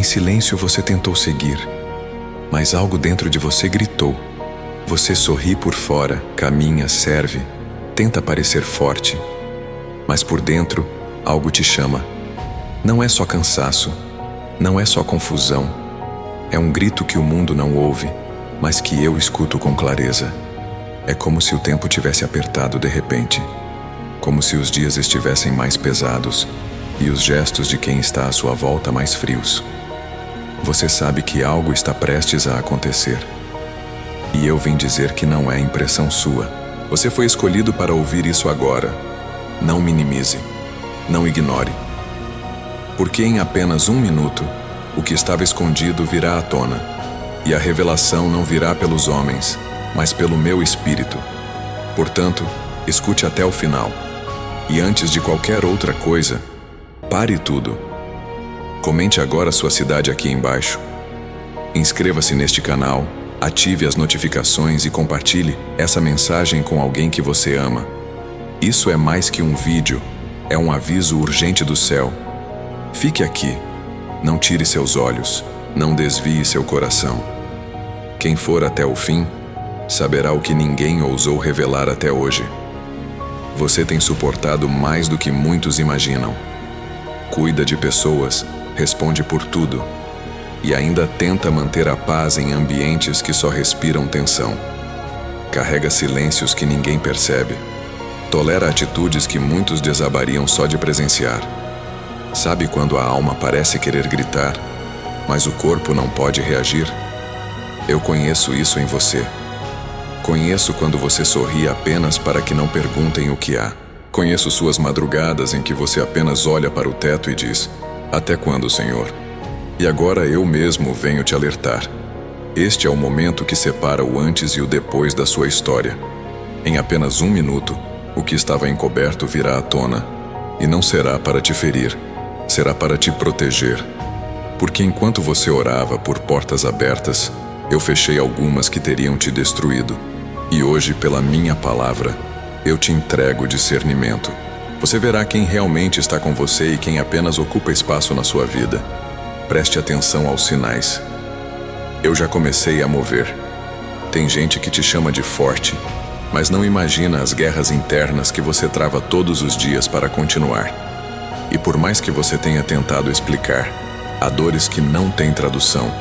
silêncio você tentou seguir, mas algo dentro de você gritou. Você sorri por fora, caminha, serve, tenta parecer forte, mas por dentro algo te chama. Não é só cansaço, não é só confusão. É um grito que o mundo não ouve, mas que eu escuto com clareza. É como se o tempo tivesse apertado de repente, como se os dias estivessem mais pesados e os gestos de quem está à sua volta mais frios. Você sabe que algo está prestes a acontecer. E eu vim dizer que não é impressão sua. Você foi escolhido para ouvir isso agora. Não minimize, não ignore. Porque em apenas 1 minuto, o que estava escondido virá à tona. E a revelação não virá pelos homens, mas pelo meu espírito. Portanto, escute até o final. E antes de qualquer outra coisa, pare tudo. Comente agora sua cidade aqui embaixo. Inscreva-se neste canal, ative as notificações e compartilhe essa mensagem com alguém que você ama. Isso é mais que um vídeo, é um aviso urgente do céu. Fique aqui, não tire seus olhos, não desvie seu coração. Quem for até o fim, saberá o que ninguém ousou revelar até hoje. Você tem suportado mais do que muitos imaginam. Cuida de pessoas, responde por tudo, e ainda tenta manter a paz em ambientes que só respiram tensão. Carrega silêncios que ninguém percebe. Tolera atitudes que muitos desabariam só de presenciar. Sabe quando a alma parece querer gritar, mas o corpo não pode reagir? Eu conheço isso em você. Conheço quando você sorri apenas para que não perguntem o que há. Conheço suas madrugadas em que você apenas olha para o teto e diz: até quando, Senhor? E agora eu mesmo venho te alertar. Este é o momento que separa o antes e o depois da sua história. Em apenas 1 minuto, o que estava encoberto virá à tona, e não será para te ferir, será para te proteger. Porque enquanto você orava por portas abertas, eu fechei algumas que teriam te destruído. E hoje, pela minha palavra, eu te entrego discernimento. Você verá quem realmente está com você e quem apenas ocupa espaço na sua vida. Preste atenção aos sinais. Eu já comecei a mover. Tem gente que te chama de forte, mas não imagina as guerras internas que você trava todos os dias para continuar. E por mais que você tenha tentado explicar, há dores que não têm tradução.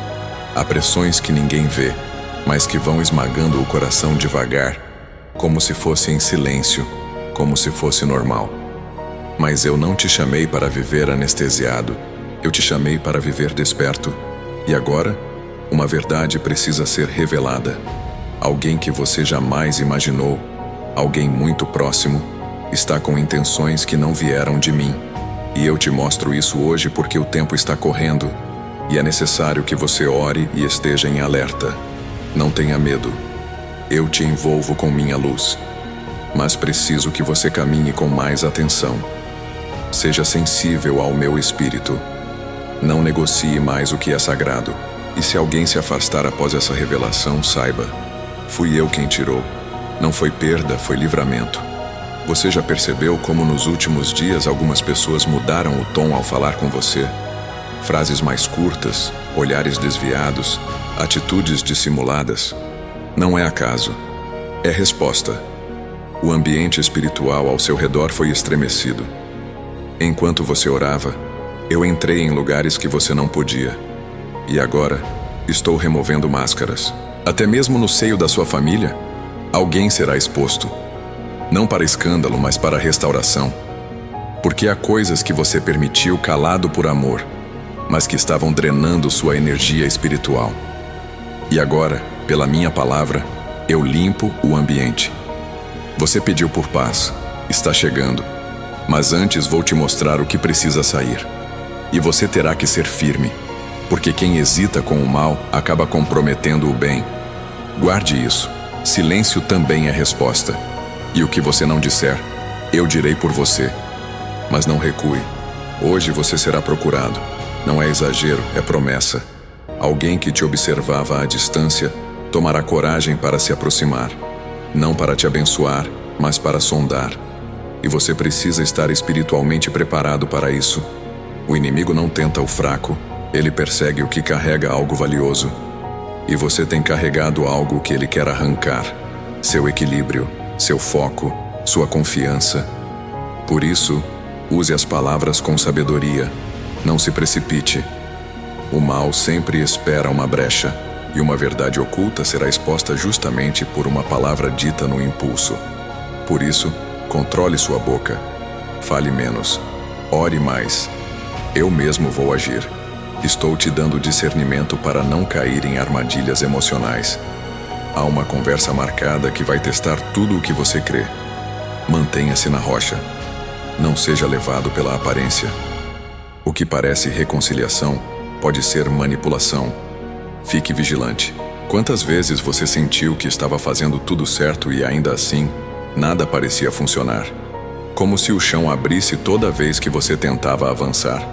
Há pressões que ninguém vê, mas que vão esmagando o coração devagar, como se fosse em silêncio, como se fosse normal. Mas eu não te chamei para viver anestesiado, eu te chamei para viver desperto. E agora, uma verdade precisa ser revelada. Alguém que você jamais imaginou, alguém muito próximo, está com intenções que não vieram de mim. E eu te mostro isso hoje porque o tempo está correndo, e é necessário que você ore e esteja em alerta. Não tenha medo. Eu te envolvo com minha luz. Mas preciso que você caminhe com mais atenção. Seja sensível ao meu espírito. Não negocie mais o que é sagrado. E se alguém se afastar após essa revelação, saiba: fui eu quem tirou. Não foi perda, foi livramento. Você já percebeu como nos últimos dias algumas pessoas mudaram o tom ao falar com você? Frases mais curtas, olhares desviados, atitudes dissimuladas. Não é acaso. É resposta. O ambiente espiritual ao seu redor foi estremecido. Enquanto você orava, eu entrei em lugares que você não podia. E agora, estou removendo máscaras. Até mesmo no seio da sua família, alguém será exposto. Não para escândalo, mas para restauração. Porque há coisas que você permitiu calado por amor, mas que estavam drenando sua energia espiritual. E agora, pela minha palavra, eu limpo o ambiente. Você pediu por paz, está chegando. Mas antes vou te mostrar o que precisa sair. E você terá que ser firme, porque quem hesita com o mal acaba comprometendo o bem. Guarde isso. Silêncio também é resposta. E o que você não disser, eu direi por você. Mas não recue. Hoje você será procurado. Não é exagero, é promessa. Alguém que te observava à distância tomará coragem para se aproximar. Não para te abençoar, mas para sondar. E você precisa estar espiritualmente preparado para isso. O inimigo não tenta o fraco, Ele persegue o que carrega algo valioso. E você tem carregado algo que ele quer arrancar: seu equilíbrio, seu foco, sua confiança. Por isso, use as palavras com sabedoria. Não se precipite. O mal sempre espera uma brecha, e uma verdade oculta será exposta justamente por uma palavra dita no impulso. Por isso, controle sua boca. Fale menos. Ore mais. Eu mesmo vou agir. Estou te dando discernimento para não cair em armadilhas emocionais. Há uma conversa marcada que vai testar tudo o que você crê. Mantenha-se na rocha. Não seja levado pela aparência. O que parece reconciliação pode ser manipulação. Fique vigilante. Quantas vezes você sentiu que estava fazendo tudo certo e ainda assim, nada parecia funcionar? Como se o chão abrisse toda vez que você tentava avançar.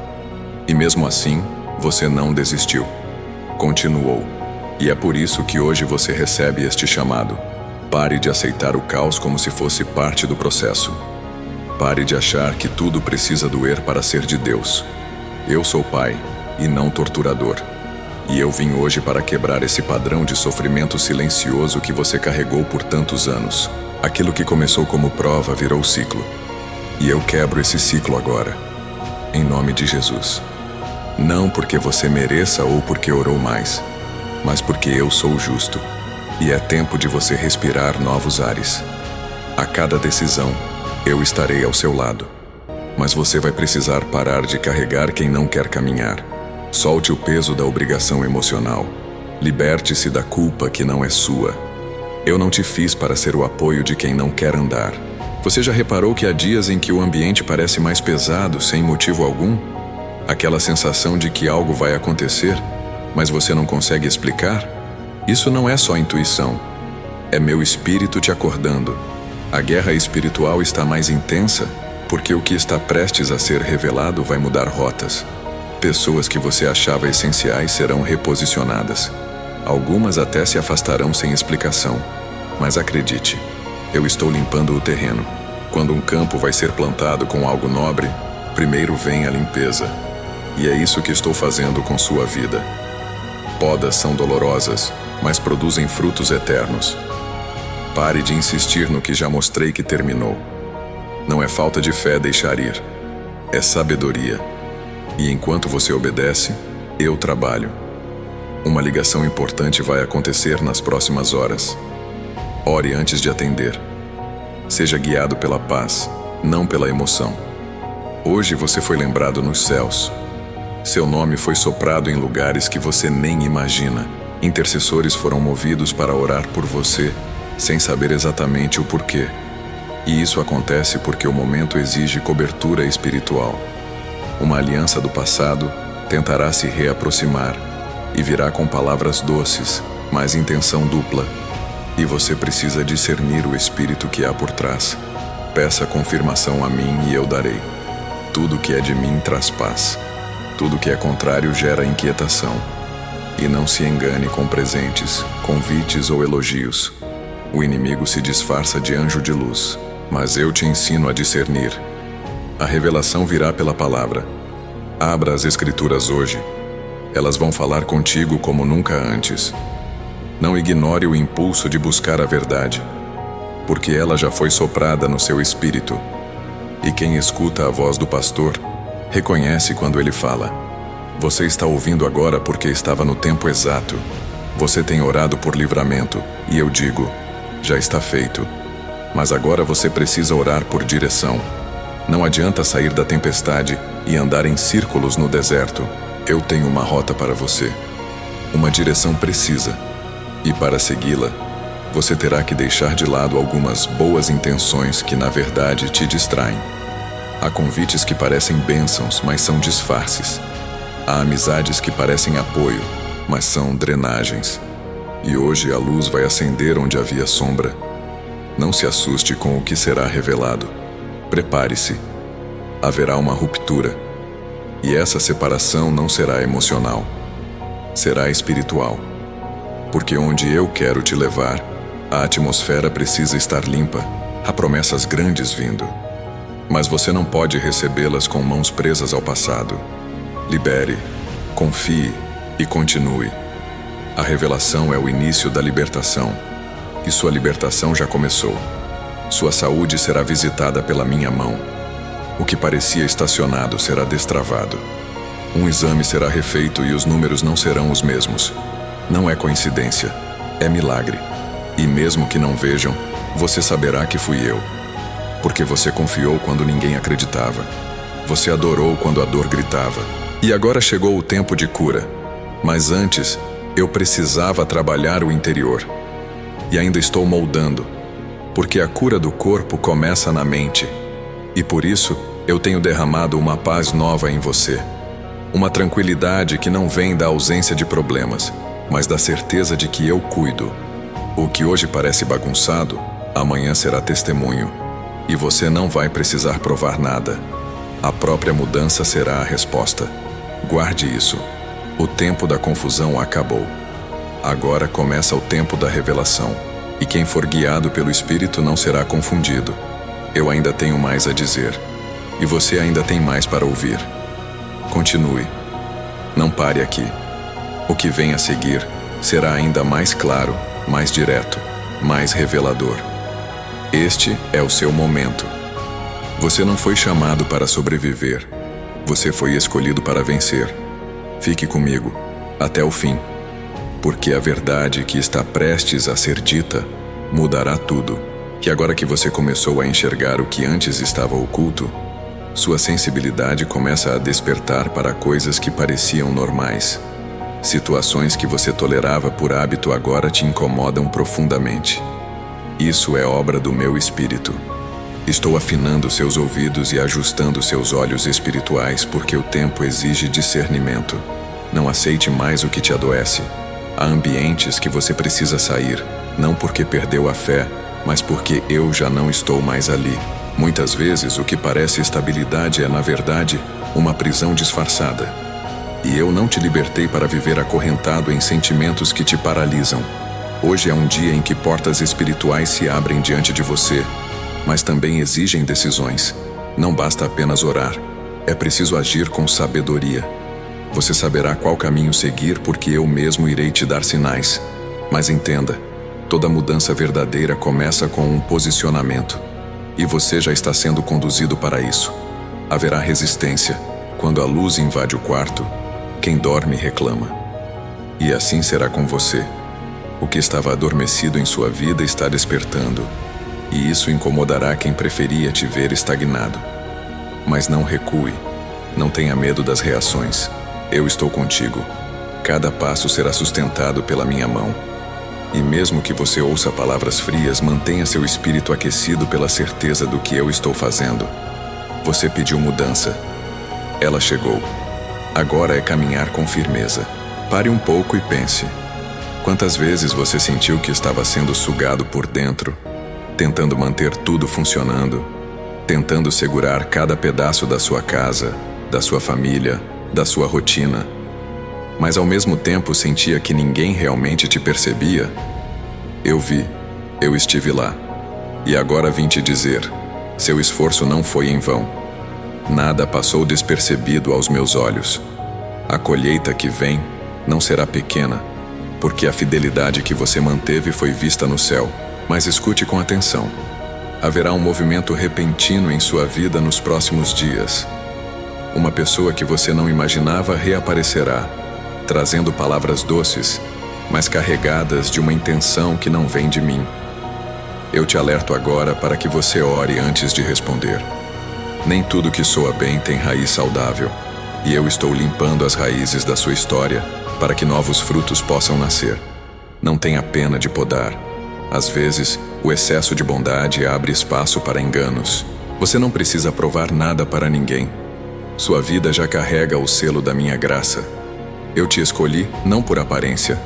E mesmo assim, você não desistiu. Continuou. E é por isso que hoje você recebe este chamado. Pare de aceitar o caos como se fosse parte do processo. Pare de achar que tudo precisa doer para ser de Deus. Eu sou pai, e não torturador. E eu vim hoje para quebrar esse padrão de sofrimento silencioso que você carregou por tantos anos. Aquilo que começou como prova virou ciclo. E eu quebro esse ciclo agora. Em nome de Jesus. Não porque você mereça ou porque orou mais, mas porque eu sou justo. E é tempo de você respirar novos ares. A cada decisão, eu estarei ao seu lado. Mas você vai precisar parar de carregar quem não quer caminhar. Solte o peso da obrigação emocional. Liberte-se da culpa que não é sua. Eu não te fiz para ser o apoio de quem não quer andar. Você já reparou que há dias em que o ambiente parece mais pesado, sem motivo algum? Aquela sensação de que algo vai acontecer, mas você não consegue explicar? Isso não é só intuição. É meu espírito te acordando. A guerra espiritual está mais intensa, porque o que está prestes a ser revelado vai mudar rotas. Pessoas que você achava essenciais serão reposicionadas. Algumas até se afastarão sem explicação. Mas acredite, eu estou limpando o terreno. Quando um campo vai ser plantado com algo nobre, primeiro vem a limpeza. E é isso que estou fazendo com sua vida. Podas são dolorosas, mas produzem frutos eternos. Pare de insistir no que já mostrei que terminou. Não é falta de fé deixar ir. É sabedoria. E enquanto você obedece, eu trabalho. Uma ligação importante vai acontecer nas próximas horas. Ore antes de atender. Seja guiado pela paz, não pela emoção. Hoje você foi lembrado nos céus. Seu nome foi soprado em lugares que você nem imagina. Intercessores foram movidos para orar por você, sem saber exatamente o porquê. E isso acontece porque o momento exige cobertura espiritual. Uma aliança do passado tentará se reaproximar e virá com palavras doces, mas intenção dupla. E você precisa discernir o espírito que há por trás. Peça confirmação a mim e eu darei. Tudo que é de mim traz paz. Tudo que é contrário gera inquietação. E não se engane com presentes, convites ou elogios. O inimigo se disfarça de anjo de luz, mas eu te ensino a discernir. A revelação virá pela palavra. Abra as Escrituras hoje. Elas vão falar contigo como nunca antes. Não ignore o impulso de buscar a verdade, porque ela já foi soprada no seu espírito. E quem escuta a voz do pastor, reconhece quando ele fala. Você está ouvindo agora porque estava no tempo exato. Você tem orado por livramento, e eu digo, já está feito. Mas agora você precisa orar por direção. Não adianta sair da tempestade e andar em círculos no deserto. Eu tenho uma rota para você. Uma direção precisa. E para segui-la, você terá que deixar de lado algumas boas intenções que na verdade te distraem. Há convites que parecem bênçãos, mas são disfarces. Há amizades que parecem apoio, mas são drenagens. E hoje a luz vai acender onde havia sombra. Não se assuste com o que será revelado. Prepare-se. Haverá uma ruptura. E essa separação não será emocional. Será espiritual. Porque onde eu quero te levar, a atmosfera precisa estar limpa. Há promessas grandes vindo. Mas você não pode recebê-las com mãos presas ao passado. Libere, Confie e continue. A revelação é o início da libertação, e sua libertação já começou. Sua saúde será visitada pela minha mão. O que parecia estacionado será destravado. Um exame será refeito e os números não serão os mesmos. Não é coincidência, é milagre. E mesmo que não vejam, você saberá que fui eu. Porque você confiou quando ninguém acreditava. Você adorou quando a dor gritava. E agora chegou o tempo de cura. Mas antes, eu precisava trabalhar o interior. E ainda estou moldando. Porque a cura do corpo começa na mente. E por isso, eu tenho derramado uma paz nova em você. Uma tranquilidade que não vem da ausência de problemas, mas da certeza de que eu cuido. O que hoje parece bagunçado, amanhã será testemunho. E você não vai precisar provar nada. A própria mudança será a resposta. Guarde isso. O tempo da confusão acabou. Agora começa o tempo da revelação. E quem for guiado pelo Espírito não será confundido. Eu ainda tenho mais a dizer. E você ainda tem mais para ouvir. Continue. Não pare aqui. O que vem a seguir será ainda mais claro, mais direto, mais revelador. Este é o seu momento. Você não foi chamado para sobreviver. Você foi escolhido para vencer. Fique comigo, até o fim. Porque a verdade que está prestes a ser dita mudará tudo. Que agora que você começou a enxergar o que antes estava oculto, sua sensibilidade começa a despertar para coisas que pareciam normais. Situações que você tolerava por hábito agora te incomodam profundamente. Isso é obra do meu espírito. Estou afinando seus ouvidos e ajustando seus olhos espirituais porque o tempo exige discernimento. Não aceite mais o que te adoece. Há ambientes que você precisa sair, não porque perdeu a fé, mas porque eu já não estou mais ali. Muitas vezes o que parece estabilidade é, na verdade, uma prisão disfarçada. E eu não te libertei para viver acorrentado em sentimentos que te paralisam. Hoje é um dia em que portas espirituais se abrem diante de você, mas também exigem decisões. Não basta apenas orar, é preciso agir com sabedoria. Você saberá qual caminho seguir porque eu mesmo irei te dar sinais. Mas entenda, toda mudança verdadeira começa com um posicionamento. E você já está sendo conduzido para isso. Haverá resistência. Quando a luz invade o quarto, quem dorme reclama. E assim será com você. O que estava adormecido em sua vida está despertando. E isso incomodará quem preferia te ver estagnado. Mas não recue. Não tenha medo das reações. Eu estou contigo. Cada passo será sustentado pela minha mão. E mesmo que você ouça palavras frias, mantenha seu espírito aquecido pela certeza do que eu estou fazendo. Você pediu mudança. Ela chegou. Agora é caminhar com firmeza. Pare um pouco e pense. Quantas vezes você sentiu que estava sendo sugado por dentro, tentando manter tudo funcionando, tentando segurar cada pedaço da sua casa, da sua família, da sua rotina, mas ao mesmo tempo sentia que ninguém realmente te percebia? Eu vi, eu estive lá. E agora vim te dizer, seu esforço não foi em vão. Nada passou despercebido aos meus olhos. A colheita que vem não será pequena, porque a fidelidade que você manteve foi vista no céu. Mas escute com atenção. Haverá um movimento repentino em sua vida nos próximos dias. Uma pessoa que você não imaginava reaparecerá, trazendo palavras doces, mas carregadas de uma intenção que não vem de mim. Eu te alerto agora para que você ore antes de responder. Nem tudo que soa bem tem raiz saudável, e eu estou limpando as raízes da sua história para que novos frutos possam nascer. Não tenha pena de podar. Às vezes, o excesso de bondade abre espaço para enganos. Você não precisa provar nada para ninguém. Sua vida já carrega o selo da minha graça. Eu te escolhi não por aparência,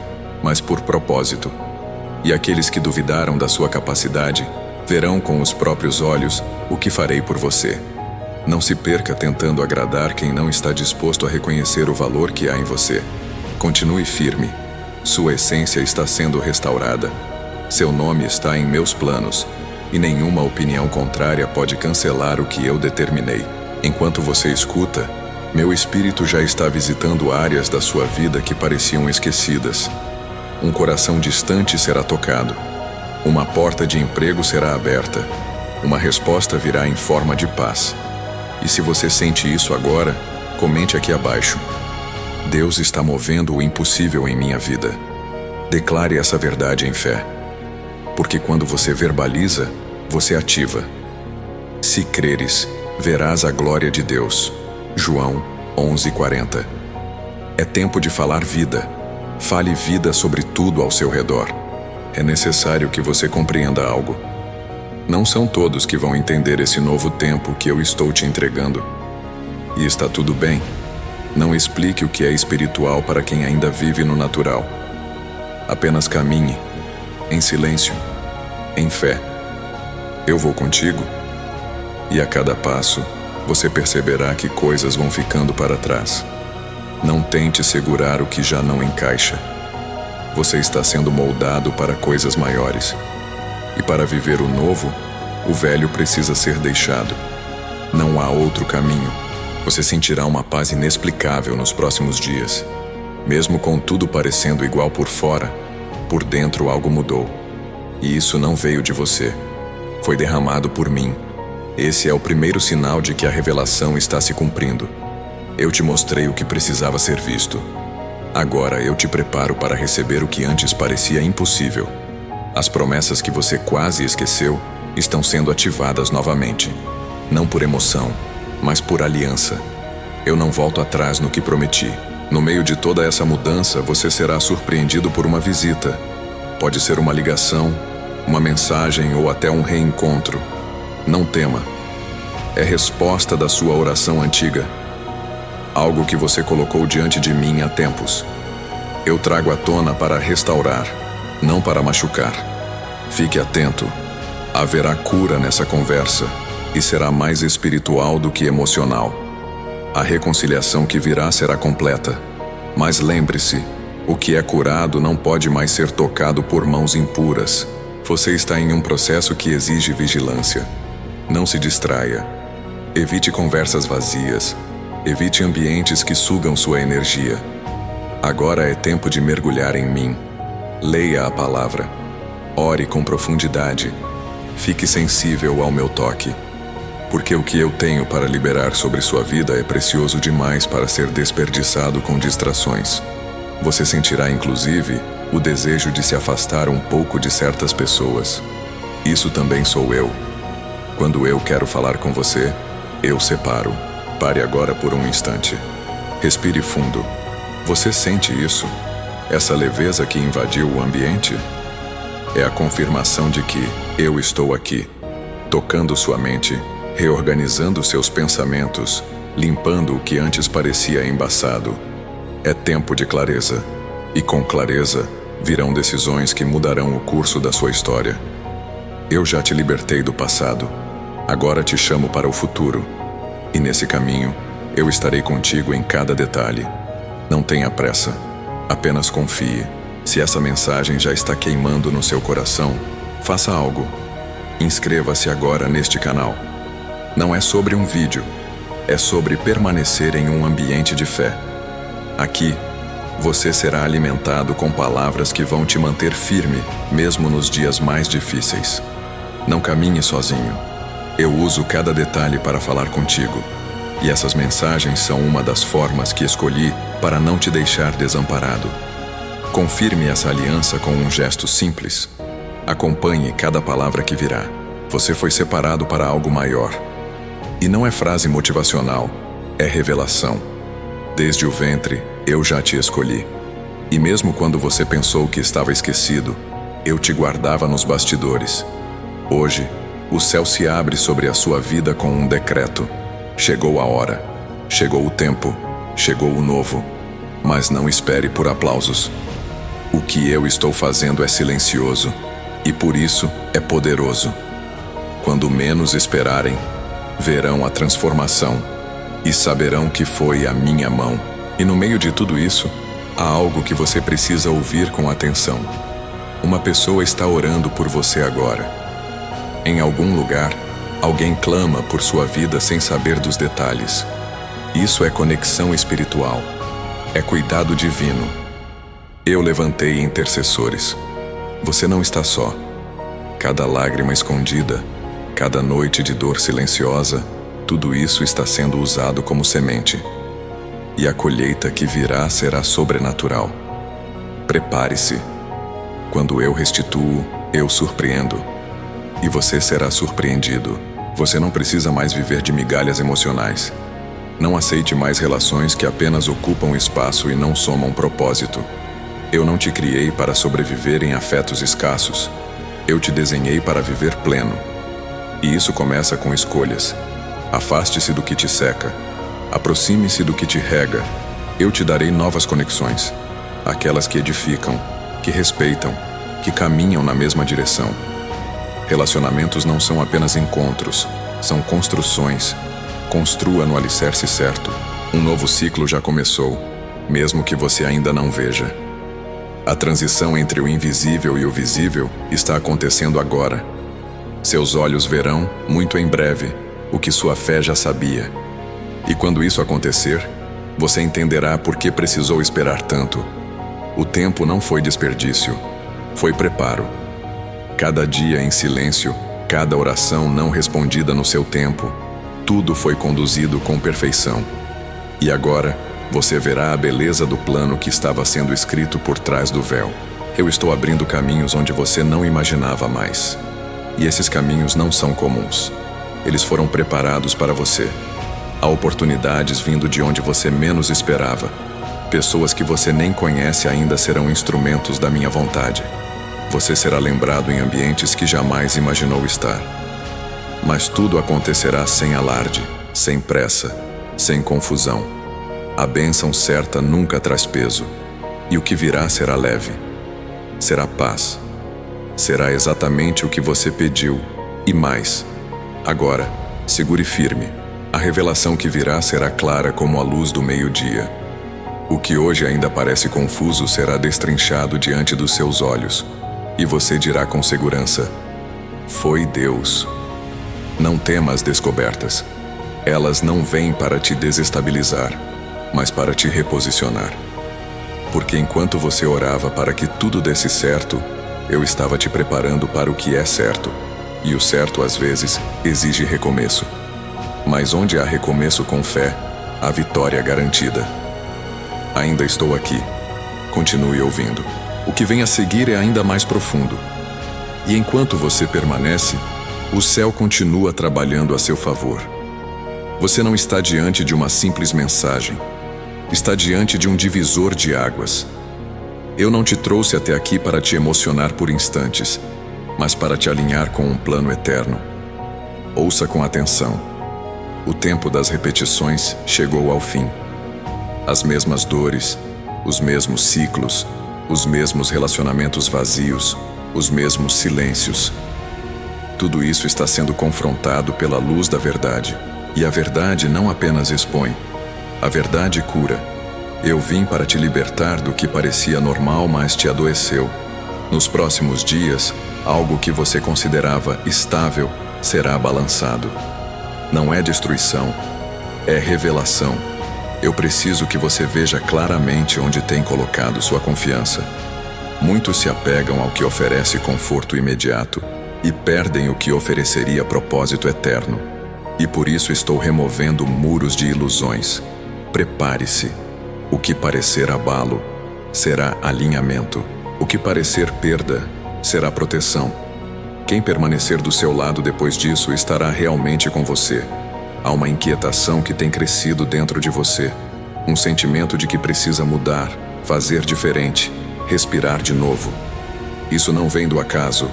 mas por propósito. E aqueles que duvidaram da sua capacidade verão com os próprios olhos o que farei por você. Não se perca tentando agradar quem não está disposto a reconhecer o valor que há em você. Continue firme. Sua essência está sendo restaurada. Seu nome está em meus planos, e nenhuma opinião contrária pode cancelar o que eu determinei. Enquanto você escuta, Meu espírito já está visitando áreas da sua vida que pareciam esquecidas. Um coração distante será tocado. Uma porta de emprego será aberta. Uma resposta virá em forma de paz. E se você sente isso agora, comente aqui abaixo. Deus está movendo o impossível em minha vida. Declare essa verdade em fé. Porque quando você verbaliza, você ativa. Se creres, verás a glória de Deus. João 11:40. É tempo de falar vida. Fale vida sobre tudo ao seu redor. É necessário que você compreenda algo. Não são todos que vão entender esse novo tempo que eu estou te entregando. E está tudo bem. Não explique o que é espiritual para quem ainda vive no natural. Apenas caminhe, em silêncio, em fé. Eu vou contigo. E a cada passo, você perceberá que coisas vão ficando para trás. Não tente segurar o que já não encaixa. Você está sendo moldado para coisas maiores. E para viver o novo, o velho precisa ser deixado. Não há outro caminho. Você sentirá uma paz inexplicável nos próximos dias. Mesmo com tudo parecendo igual por fora, por dentro algo mudou. E isso não veio de você. Foi derramado por mim. Esse é o primeiro sinal de que a revelação está se cumprindo. Eu te mostrei o que precisava ser visto. Agora eu te preparo para receber o que antes parecia impossível. As promessas que você quase esqueceu estão sendo ativadas novamente. Não por emoção, mas por aliança. Eu não volto atrás no que prometi. No meio de toda essa mudança, você será surpreendido por uma visita. Pode ser uma ligação, uma mensagem ou até um reencontro. Não tema. É resposta da sua oração antiga. Algo que você colocou diante de mim há tempos. Eu trago à tona para restaurar, não para machucar. Fique atento. Haverá cura nessa conversa e será mais espiritual do que emocional. A reconciliação que virá será completa. Mas lembre-se, o que é curado não pode mais ser tocado por mãos impuras. Você está em um processo que exige vigilância. Não se distraia. Evite conversas vazias. Evite ambientes que sugam sua energia. Agora é tempo de mergulhar em mim. Leia a palavra. Ore com profundidade. Fique sensível ao meu toque. Porque o que eu tenho para liberar sobre sua vida é precioso demais para ser desperdiçado com distrações. Você sentirá, inclusive, o desejo de se afastar um pouco de certas pessoas. Isso também sou eu. Quando eu quero falar com você, eu separo. Pare agora por um instante. Respire fundo. Você sente isso? Essa leveza que invadiu o ambiente? É a confirmação de que eu estou aqui, tocando sua mente, reorganizando seus pensamentos, limpando o que antes parecia embaçado. É tempo de clareza, e com clareza virão decisões que mudarão o curso da sua história. Eu já te libertei do passado, agora te chamo para o futuro, e nesse caminho eu estarei contigo em cada detalhe. Não tenha pressa, apenas confie. Se essa mensagem já está queimando no seu coração, faça algo. Inscreva-se agora neste canal. Não é sobre um vídeo, é sobre permanecer em um ambiente de fé. Aqui, você será alimentado com palavras que vão te manter firme, mesmo nos dias mais difíceis. Não caminhe sozinho. Eu uso cada detalhe para falar contigo. E essas mensagens são uma das formas que escolhi para não te deixar desamparado. Confirme essa aliança com um gesto simples. Acompanhe cada palavra que virá. Você foi separado para algo maior. E não é frase motivacional, é revelação. Desde o ventre, eu já te escolhi. E mesmo quando você pensou que estava esquecido, eu te guardava nos bastidores. Hoje, o céu se abre sobre a sua vida com um decreto. Chegou a hora, chegou o tempo, chegou o novo. Mas não espere por aplausos. O que eu estou fazendo é silencioso, e por isso é poderoso. Quando menos esperarem, verão a transformação e saberão que foi a minha mão. E no meio de tudo isso, há algo que você precisa ouvir com atenção. Uma pessoa está orando por você agora. Em algum lugar, alguém clama por sua vida sem saber dos detalhes. Isso é conexão espiritual. É cuidado divino. Eu levantei intercessores. Você não está só. Cada lágrima escondida, cada noite de dor silenciosa, tudo isso está sendo usado como semente. E a colheita que virá será sobrenatural. Prepare-se. Quando eu restituo, eu surpreendo. E você será surpreendido. Você não precisa mais viver de migalhas emocionais. Não aceite mais relações que apenas ocupam espaço e não somam propósito. Eu não te criei para sobreviver em afetos escassos. Eu te desenhei para viver pleno. E isso começa com escolhas. Afaste-se do que te seca. Aproxime-se do que te rega. Eu te darei novas conexões. Aquelas que edificam, que respeitam, que caminham na mesma direção. Relacionamentos não são apenas encontros, são construções. Construa no alicerce certo. Um novo ciclo já começou, mesmo que você ainda não veja. A transição entre o invisível e o visível está acontecendo agora. Seus olhos verão, muito em breve, o que sua fé já sabia. E quando isso acontecer, você entenderá por que precisou esperar tanto. O tempo não foi desperdício, foi preparo. Cada dia em silêncio, cada oração não respondida no seu tempo, tudo foi conduzido com perfeição. E agora, você verá a beleza do plano que estava sendo escrito por trás do véu. Eu estou abrindo caminhos onde você não imaginava mais. E esses caminhos não são comuns. Eles foram preparados para você. Há oportunidades vindo de onde você menos esperava. Pessoas que você nem conhece ainda serão instrumentos da minha vontade. Você será lembrado em ambientes que jamais imaginou estar. Mas tudo acontecerá sem alarde, sem pressa, sem confusão. A bênção certa nunca traz peso, e o que virá será leve. Será paz. Será exatamente o que você pediu, e mais. Agora, segure firme. A revelação que virá será clara como a luz do meio-dia. O que hoje ainda parece confuso será destrinchado diante dos seus olhos, e você dirá com segurança: foi Deus. Não tema as descobertas. Elas não vêm para te desestabilizar, mas para te reposicionar. Porque enquanto você orava para que tudo desse certo, eu estava te preparando para o que é certo. E o certo, às vezes, exige recomeço. Mas onde há recomeço com fé, há vitória garantida. Ainda estou aqui. Continue ouvindo. O que vem a seguir é ainda mais profundo. E enquanto você permanece, o céu continua trabalhando a seu favor. Você não está diante de uma simples mensagem. Está diante de um divisor de águas. Eu não te trouxe até aqui para te emocionar por instantes, mas para te alinhar com um plano eterno. Ouça com atenção. O tempo das repetições chegou ao fim. As mesmas dores, os mesmos ciclos, os mesmos relacionamentos vazios, os mesmos silêncios. Tudo isso está sendo confrontado pela luz da verdade. E a verdade não apenas expõe. A verdade cura. Eu vim para te libertar do que parecia normal, mas te adoeceu. Nos próximos dias, algo que você considerava estável será balançado. Não é destruição, é revelação. Eu preciso que você veja claramente onde tem colocado sua confiança. Muitos se apegam ao que oferece conforto imediato e perdem o que ofereceria propósito eterno. E por isso estou removendo muros de ilusões. Prepare-se. O que parecer abalo será alinhamento. O que parecer perda será proteção. Quem permanecer do seu lado depois disso estará realmente com você. Há uma inquietação que tem crescido dentro de você. Um sentimento de que precisa mudar, fazer diferente, respirar de novo. Isso não vem do acaso.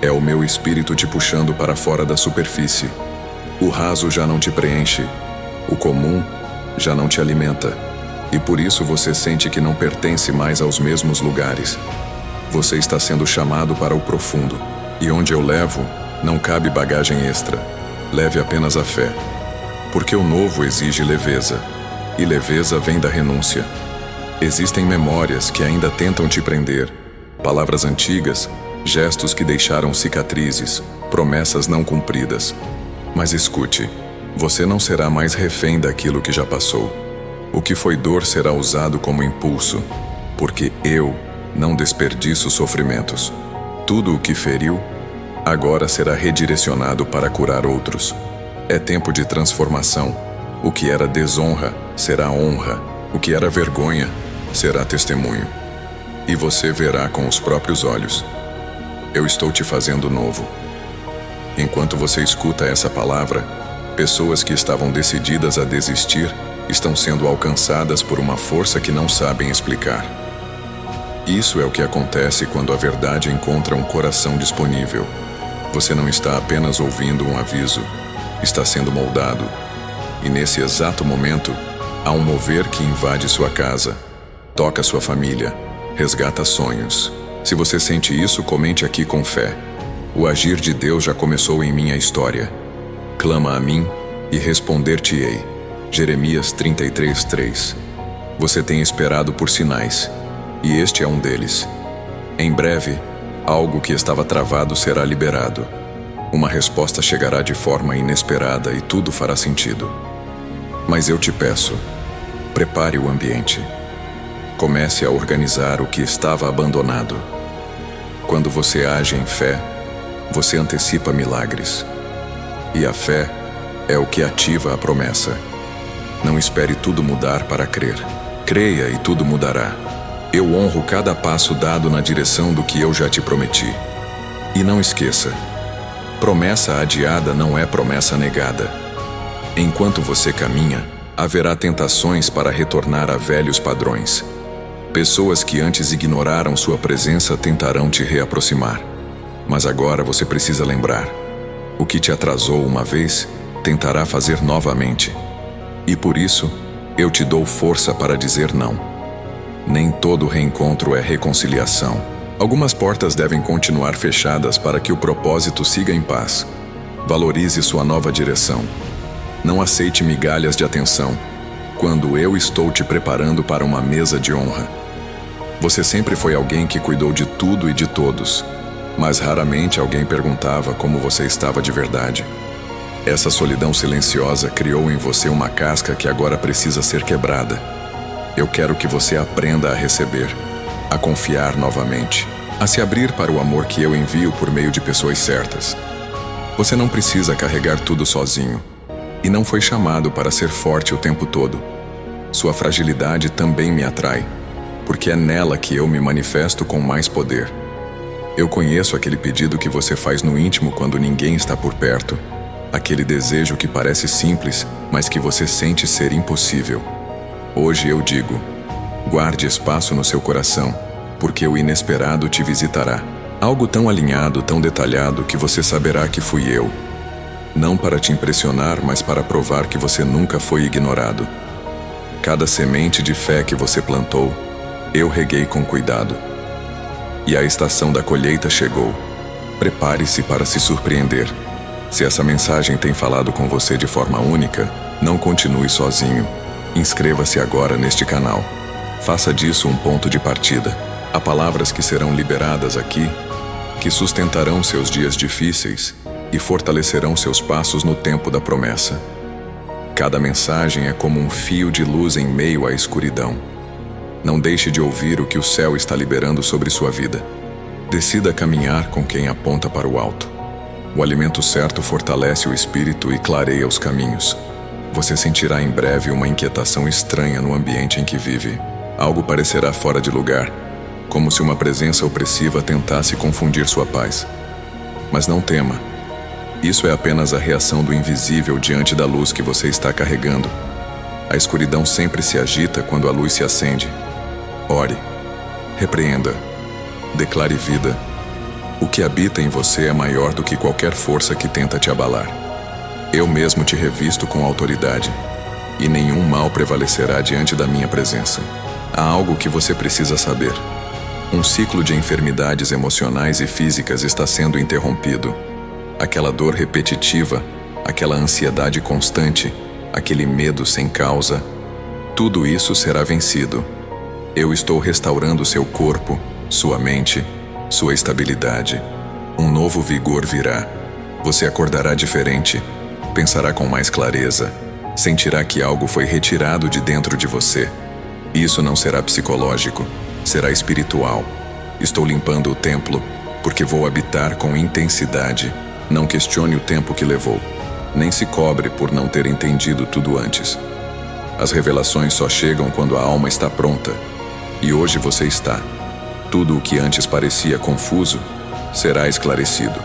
É o meu espírito te puxando para fora da superfície. O raso já não te preenche. O comum já não te alimenta. E por isso você sente que não pertence mais aos mesmos lugares. Você está sendo chamado para o profundo. E onde eu levo, não cabe bagagem extra. Leve apenas a fé. Porque o novo exige leveza. E leveza vem da renúncia. Existem memórias que ainda tentam te prender. Palavras antigas, gestos que deixaram cicatrizes, promessas não cumpridas. Mas escute, Você não será mais refém daquilo que já passou. O que foi dor será usado como impulso, porque eu não desperdiço sofrimentos. Tudo o que feriu, agora será redirecionado para curar outros. É tempo de transformação. O que era desonra será honra. O que era vergonha será testemunho. E você verá com os próprios olhos. Eu estou te fazendo novo. Enquanto você escuta essa palavra, pessoas que estavam decididas a desistir estão sendo alcançadas por uma força que não sabem explicar. Isso é o que acontece quando a verdade encontra um coração disponível. Você não está apenas ouvindo um aviso, está sendo moldado. E nesse exato momento, há um mover que invade sua casa, toca sua família, resgata sonhos. Se você sente isso, comente aqui com fé. O agir de Deus já começou em minha história. Clama a mim e responder-te-ei. Jeremias 33:3. Você tem esperado por sinais, e este é um deles. Em breve, algo que estava travado será liberado. Uma resposta chegará de forma inesperada e tudo fará sentido. Mas eu te peço, prepare o ambiente. Comece a organizar o que estava abandonado. Quando você age em fé, você antecipa milagres. E a fé é o que ativa a promessa. Não espere tudo mudar para crer. Creia e tudo mudará. Eu honro cada passo dado na direção do que eu já te prometi. E não esqueça, promessa adiada não é promessa negada. Enquanto você caminha, haverá tentações para retornar a velhos padrões. Pessoas que antes ignoraram sua presença tentarão te reaproximar. Mas agora você precisa lembrar: o que te atrasou uma vez, tentará fazer novamente. E por isso, eu te dou força para dizer não. Nem todo reencontro é reconciliação. Algumas portas devem continuar fechadas para que o propósito siga em paz. Valorize sua nova direção. Não aceite migalhas de atenção, quando eu estou te preparando para uma mesa de honra. Você sempre foi alguém que cuidou de tudo e de todos, mas raramente alguém perguntava como você estava de verdade. Essa solidão silenciosa criou em você uma casca que agora precisa ser quebrada. Eu quero que você aprenda a receber, a confiar novamente, a se abrir para o amor que eu envio por meio de pessoas certas. Você não precisa carregar tudo sozinho, e não foi chamado para ser forte o tempo todo. Sua fragilidade também me atrai, porque é nela que eu me manifesto com mais poder. Eu conheço aquele pedido que você faz no íntimo quando ninguém está por perto. Aquele desejo que parece simples, mas que você sente ser impossível. Hoje eu digo: guarde espaço no seu coração, porque o inesperado te visitará. Algo tão alinhado, tão detalhado, que você saberá que fui eu. Não para te impressionar, mas para provar que você nunca foi ignorado. Cada semente de fé que você plantou, eu reguei com cuidado. E a estação da colheita chegou. Prepare-se para se surpreender. Se essa mensagem tem falado com você de forma única, não continue sozinho. Inscreva-se agora neste canal. Faça disso um ponto de partida. Há palavras que serão liberadas aqui, que sustentarão seus dias difíceis e fortalecerão seus passos no tempo da promessa. Cada mensagem é como um fio de luz em meio à escuridão. Não deixe de ouvir o que o céu está liberando sobre sua vida. Decida caminhar com quem aponta para o alto. O alimento certo fortalece o espírito e clareia os caminhos. Você sentirá em breve uma inquietação estranha no ambiente em que vive. Algo parecerá fora de lugar, como se uma presença opressiva tentasse confundir sua paz. Mas não tema. Isso é apenas a reação do invisível diante da luz que você está carregando. A escuridão sempre se agita quando a luz se acende. Ore, repreenda, declare vida. O que habita em você é maior do que qualquer força que tenta te abalar. Eu mesmo te revisto com autoridade, e nenhum mal prevalecerá diante da minha presença. Há algo que você precisa saber. Um ciclo de enfermidades emocionais e físicas está sendo interrompido. Aquela dor repetitiva, aquela ansiedade constante, aquele medo sem causa, tudo isso será vencido. Eu estou restaurando seu corpo, sua mente, sua estabilidade. Um novo vigor virá. Você acordará diferente. pensará com mais clareza, sentirá que algo foi retirado de dentro de você. Isso não será psicológico, será espiritual. Estou limpando o templo, porque vou habitar com intensidade. Não questione o tempo que levou, nem se cobre por não ter entendido tudo antes. As revelações só chegam quando a alma está pronta, e hoje você está. Tudo o que antes parecia confuso será esclarecido.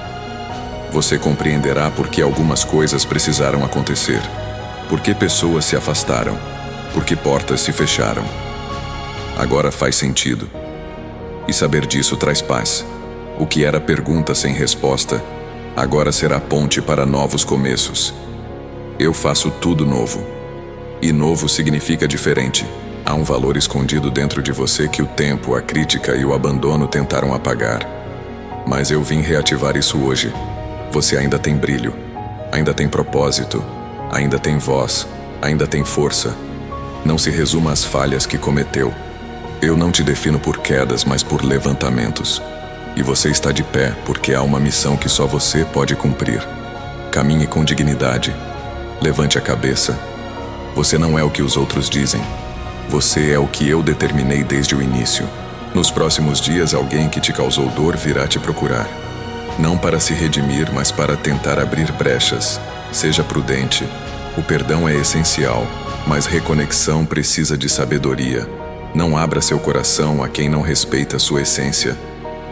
Você compreenderá por que algumas coisas precisaram acontecer, por que pessoas se afastaram, por que portas se fecharam. Agora faz sentido. E saber disso traz paz. O que era pergunta sem resposta, agora será ponte para novos começos. Eu faço tudo novo. E novo significa diferente. Há um valor escondido dentro de você que o tempo, a crítica e o abandono tentaram apagar. Mas eu vim reativar isso hoje. Você ainda tem brilho, ainda tem propósito, ainda tem voz, ainda tem força. Não se resuma às falhas que cometeu. Eu não te defino por quedas, mas por levantamentos. E você está de pé porque há uma missão que só você pode cumprir. Caminhe com dignidade. Levante a cabeça. Você não é o que os outros dizem. Você é o que eu determinei desde o início. Nos próximos dias, alguém que te causou dor virá te procurar. Não para se redimir, mas para tentar abrir brechas. Seja prudente. O perdão é essencial, mas reconexão precisa de sabedoria. Não abra seu coração a quem não respeita sua essência.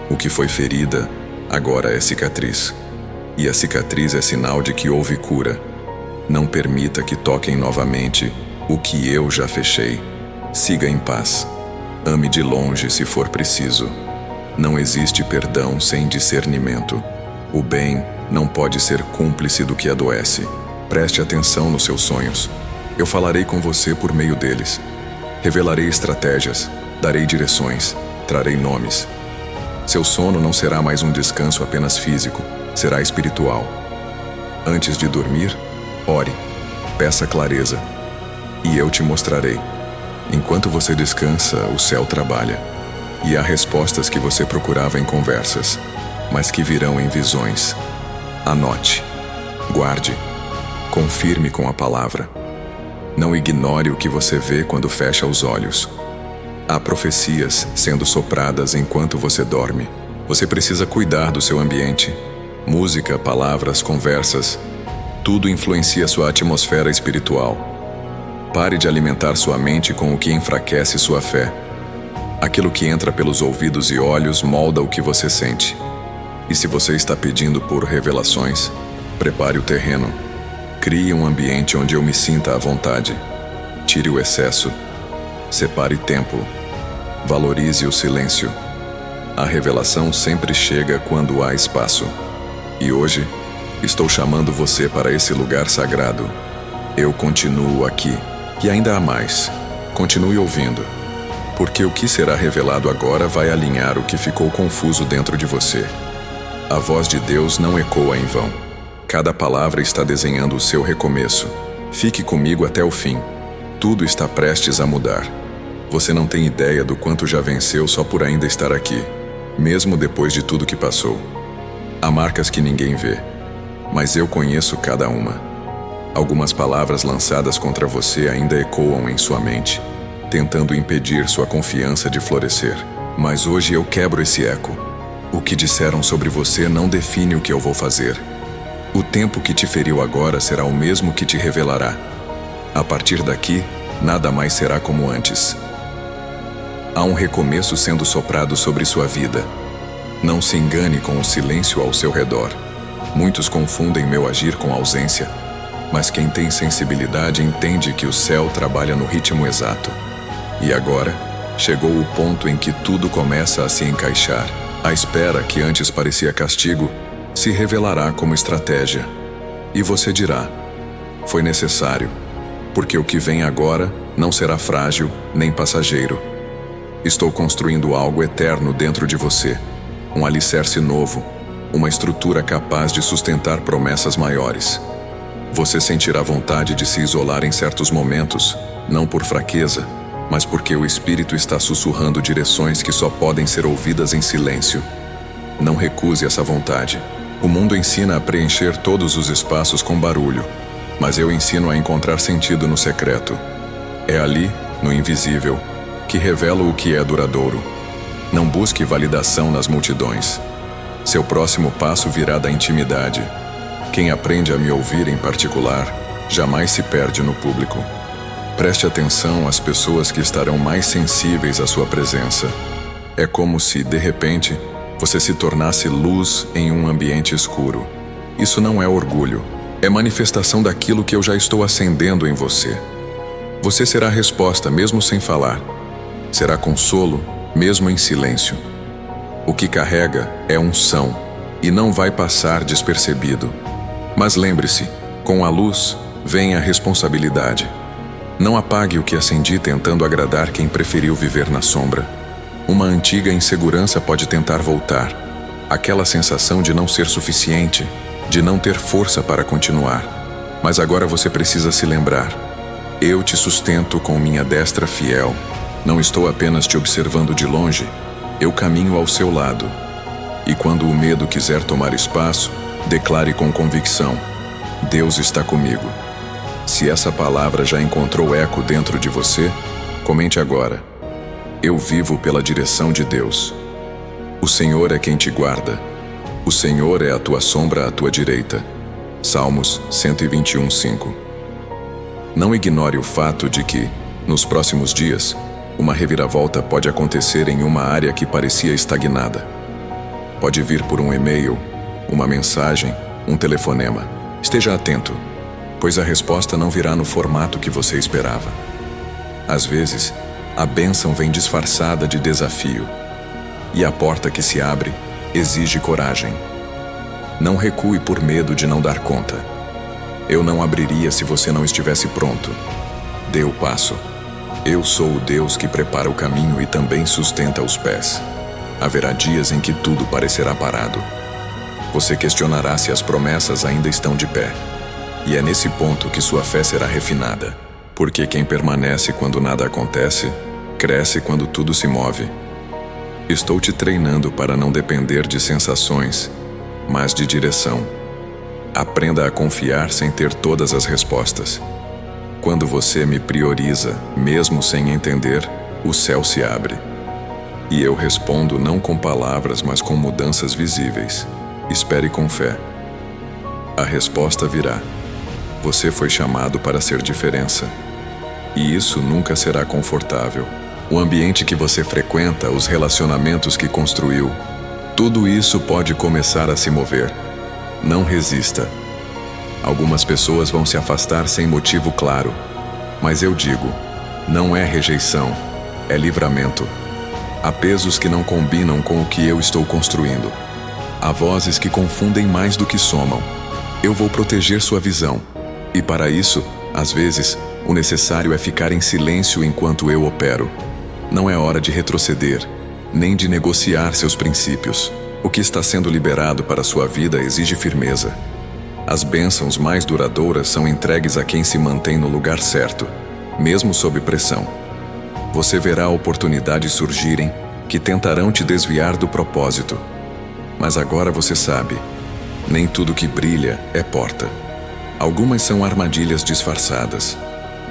O que foi ferida, agora é cicatriz. E a cicatriz é sinal de que houve cura. Não permita que toquem novamente o que eu já fechei. Siga em paz. Ame de longe se for preciso. Não existe perdão sem discernimento. O bem não pode ser cúmplice do que adoece. Preste atenção nos seus sonhos. Eu falarei com você por meio deles. Revelarei estratégias, darei direções, trarei nomes. Seu sono não será mais um descanso apenas físico, será espiritual. Antes de dormir, ore, peça clareza, e eu te mostrarei. Enquanto você descansa, o céu trabalha, e há respostas que você procurava em conversas, mas que virão em visões. Anote, guarde, confirme com a palavra. Não ignore o que você vê quando fecha os olhos. Há profecias sendo sopradas enquanto você dorme. Você precisa cuidar do seu ambiente. Música, palavras, conversas, tudo influencia sua atmosfera espiritual. Pare de alimentar sua mente com o que enfraquece sua fé. Aquilo que entra pelos ouvidos e olhos molda o que você sente. E se você está pedindo por revelações, prepare o terreno. Crie um ambiente onde eu me sinta à vontade. Tire o excesso. Separe tempo. Valorize o silêncio. A revelação sempre chega quando há espaço. E hoje, estou chamando você para esse lugar sagrado. Eu continuo aqui. E ainda há mais. Continue ouvindo. Porque o que será revelado agora vai alinhar o que ficou confuso dentro de você. A voz de Deus não ecoa em vão. Cada palavra está desenhando o seu recomeço. Fique comigo até o fim. Tudo está prestes a mudar. Você não tem ideia do quanto já venceu só por ainda estar aqui, mesmo depois de tudo que passou. Há marcas que ninguém vê, mas eu conheço cada uma. Algumas palavras lançadas contra você ainda ecoam em sua mente, tentando impedir sua confiança de florescer. Mas hoje eu quebro esse eco. O que disseram sobre você não define o que eu vou fazer. O tempo que te feriu agora será o mesmo que te revelará. A partir daqui, nada mais será como antes. Há um recomeço sendo soprado sobre sua vida. Não se engane com o silêncio ao seu redor. Muitos confundem meu agir com ausência, mas quem tem sensibilidade entende que o céu trabalha no ritmo exato. E agora, chegou o ponto em que tudo começa a se encaixar. A espera, que antes parecia castigo, se revelará como estratégia. E você dirá: foi necessário, porque o que vem agora não será frágil nem passageiro. Estou construindo algo eterno dentro de você, um alicerce novo, uma estrutura capaz de sustentar promessas maiores. Você sentirá vontade de se isolar em certos momentos, não por fraqueza, mas porque o Espírito está sussurrando direções que só podem ser ouvidas em silêncio. Não recuse essa vontade. O mundo ensina a preencher todos os espaços com barulho, mas eu ensino a encontrar sentido no secreto. É ali, no invisível, que revelo o que é duradouro. Não busque validação nas multidões. Seu próximo passo virá da intimidade. Quem aprende a me ouvir em particular, jamais se perde no público. Preste atenção às pessoas que estarão mais sensíveis à sua presença. É como se, de repente, você se tornasse luz em um ambiente escuro. Isso não é orgulho, é manifestação daquilo que eu já estou acendendo em você. Você será resposta mesmo sem falar. Será consolo mesmo em silêncio. O que carrega é unção e não vai passar despercebido. Mas lembre-se, com a luz vem a responsabilidade. Não apague o que acendi tentando agradar quem preferiu viver na sombra. Uma antiga insegurança pode tentar voltar. Aquela sensação de não ser suficiente, de não ter força para continuar. Mas agora você precisa se lembrar. Eu te sustento com minha destra fiel. Não estou apenas te observando de longe, eu caminho ao seu lado. E quando o medo quiser tomar espaço, declare com convicção: Deus está comigo. Se essa palavra já encontrou eco dentro de você, comente agora: eu vivo pela direção de Deus. O Senhor é quem te guarda. O Senhor é a tua sombra à tua direita. Salmos 121:5. Não ignore o fato de que, nos próximos dias, uma reviravolta pode acontecer em uma área que parecia estagnada. Pode vir por um e-mail, uma mensagem, um telefonema. Esteja atento, pois a resposta não virá no formato que você esperava. Às vezes, a bênção vem disfarçada de desafio, e a porta que se abre exige coragem. Não recue por medo de não dar conta. Eu não abriria se você não estivesse pronto. Dê o passo. Eu sou o Deus que prepara o caminho e também sustenta os pés. Haverá dias em que tudo parecerá parado. Você questionará se as promessas ainda estão de pé. E é nesse ponto que sua fé será refinada. Porque quem permanece quando nada acontece, cresce quando tudo se move. Estou te treinando para não depender de sensações, mas de direção. Aprenda a confiar sem ter todas as respostas. Quando você me prioriza, mesmo sem entender, o céu se abre. E eu respondo não com palavras, mas com mudanças visíveis. Espere com fé. A resposta virá. Você foi chamado para ser diferença. E isso nunca será confortável. O ambiente que você frequenta, os relacionamentos que construiu, tudo isso pode começar a se mover. Não resista. Algumas pessoas vão se afastar sem motivo claro, mas eu digo, não é rejeição, é livramento. Há pesos que não combinam com o que eu estou construindo. Há vozes que confundem mais do que somam. Eu vou proteger sua visão. E para isso, às vezes, o necessário é ficar em silêncio enquanto eu opero. Não é hora de retroceder, nem de negociar seus princípios. O que está sendo liberado para sua vida exige firmeza. As bênçãos mais duradouras são entregues a quem se mantém no lugar certo, mesmo sob pressão. Você verá oportunidades surgirem que tentarão te desviar do propósito. Mas agora você sabe, nem tudo que brilha é porta. Algumas são armadilhas disfarçadas.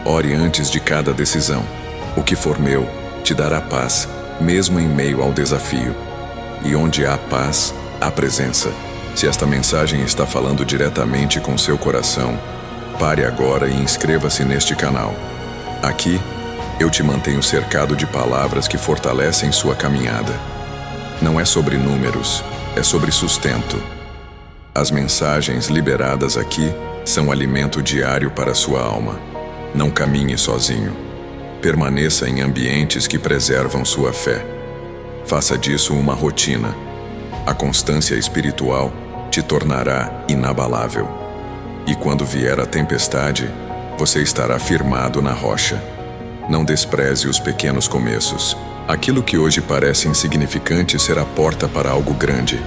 Ore antes de cada decisão. O que for meu te dará paz, mesmo em meio ao desafio. E onde há paz, há presença. Se esta mensagem está falando diretamente com seu coração, pare agora e inscreva-se neste canal. Aqui, eu te mantenho cercado de palavras que fortalecem sua caminhada. Não é sobre números, é sobre sustento. As mensagens liberadas aqui são alimento diário para sua alma. Não caminhe sozinho. Permaneça em ambientes que preservam sua fé. Faça disso uma rotina. A constância espiritual te tornará inabalável. E quando vier a tempestade, você estará firmado na rocha. Não despreze os pequenos começos. Aquilo que hoje parece insignificante será porta para algo grande.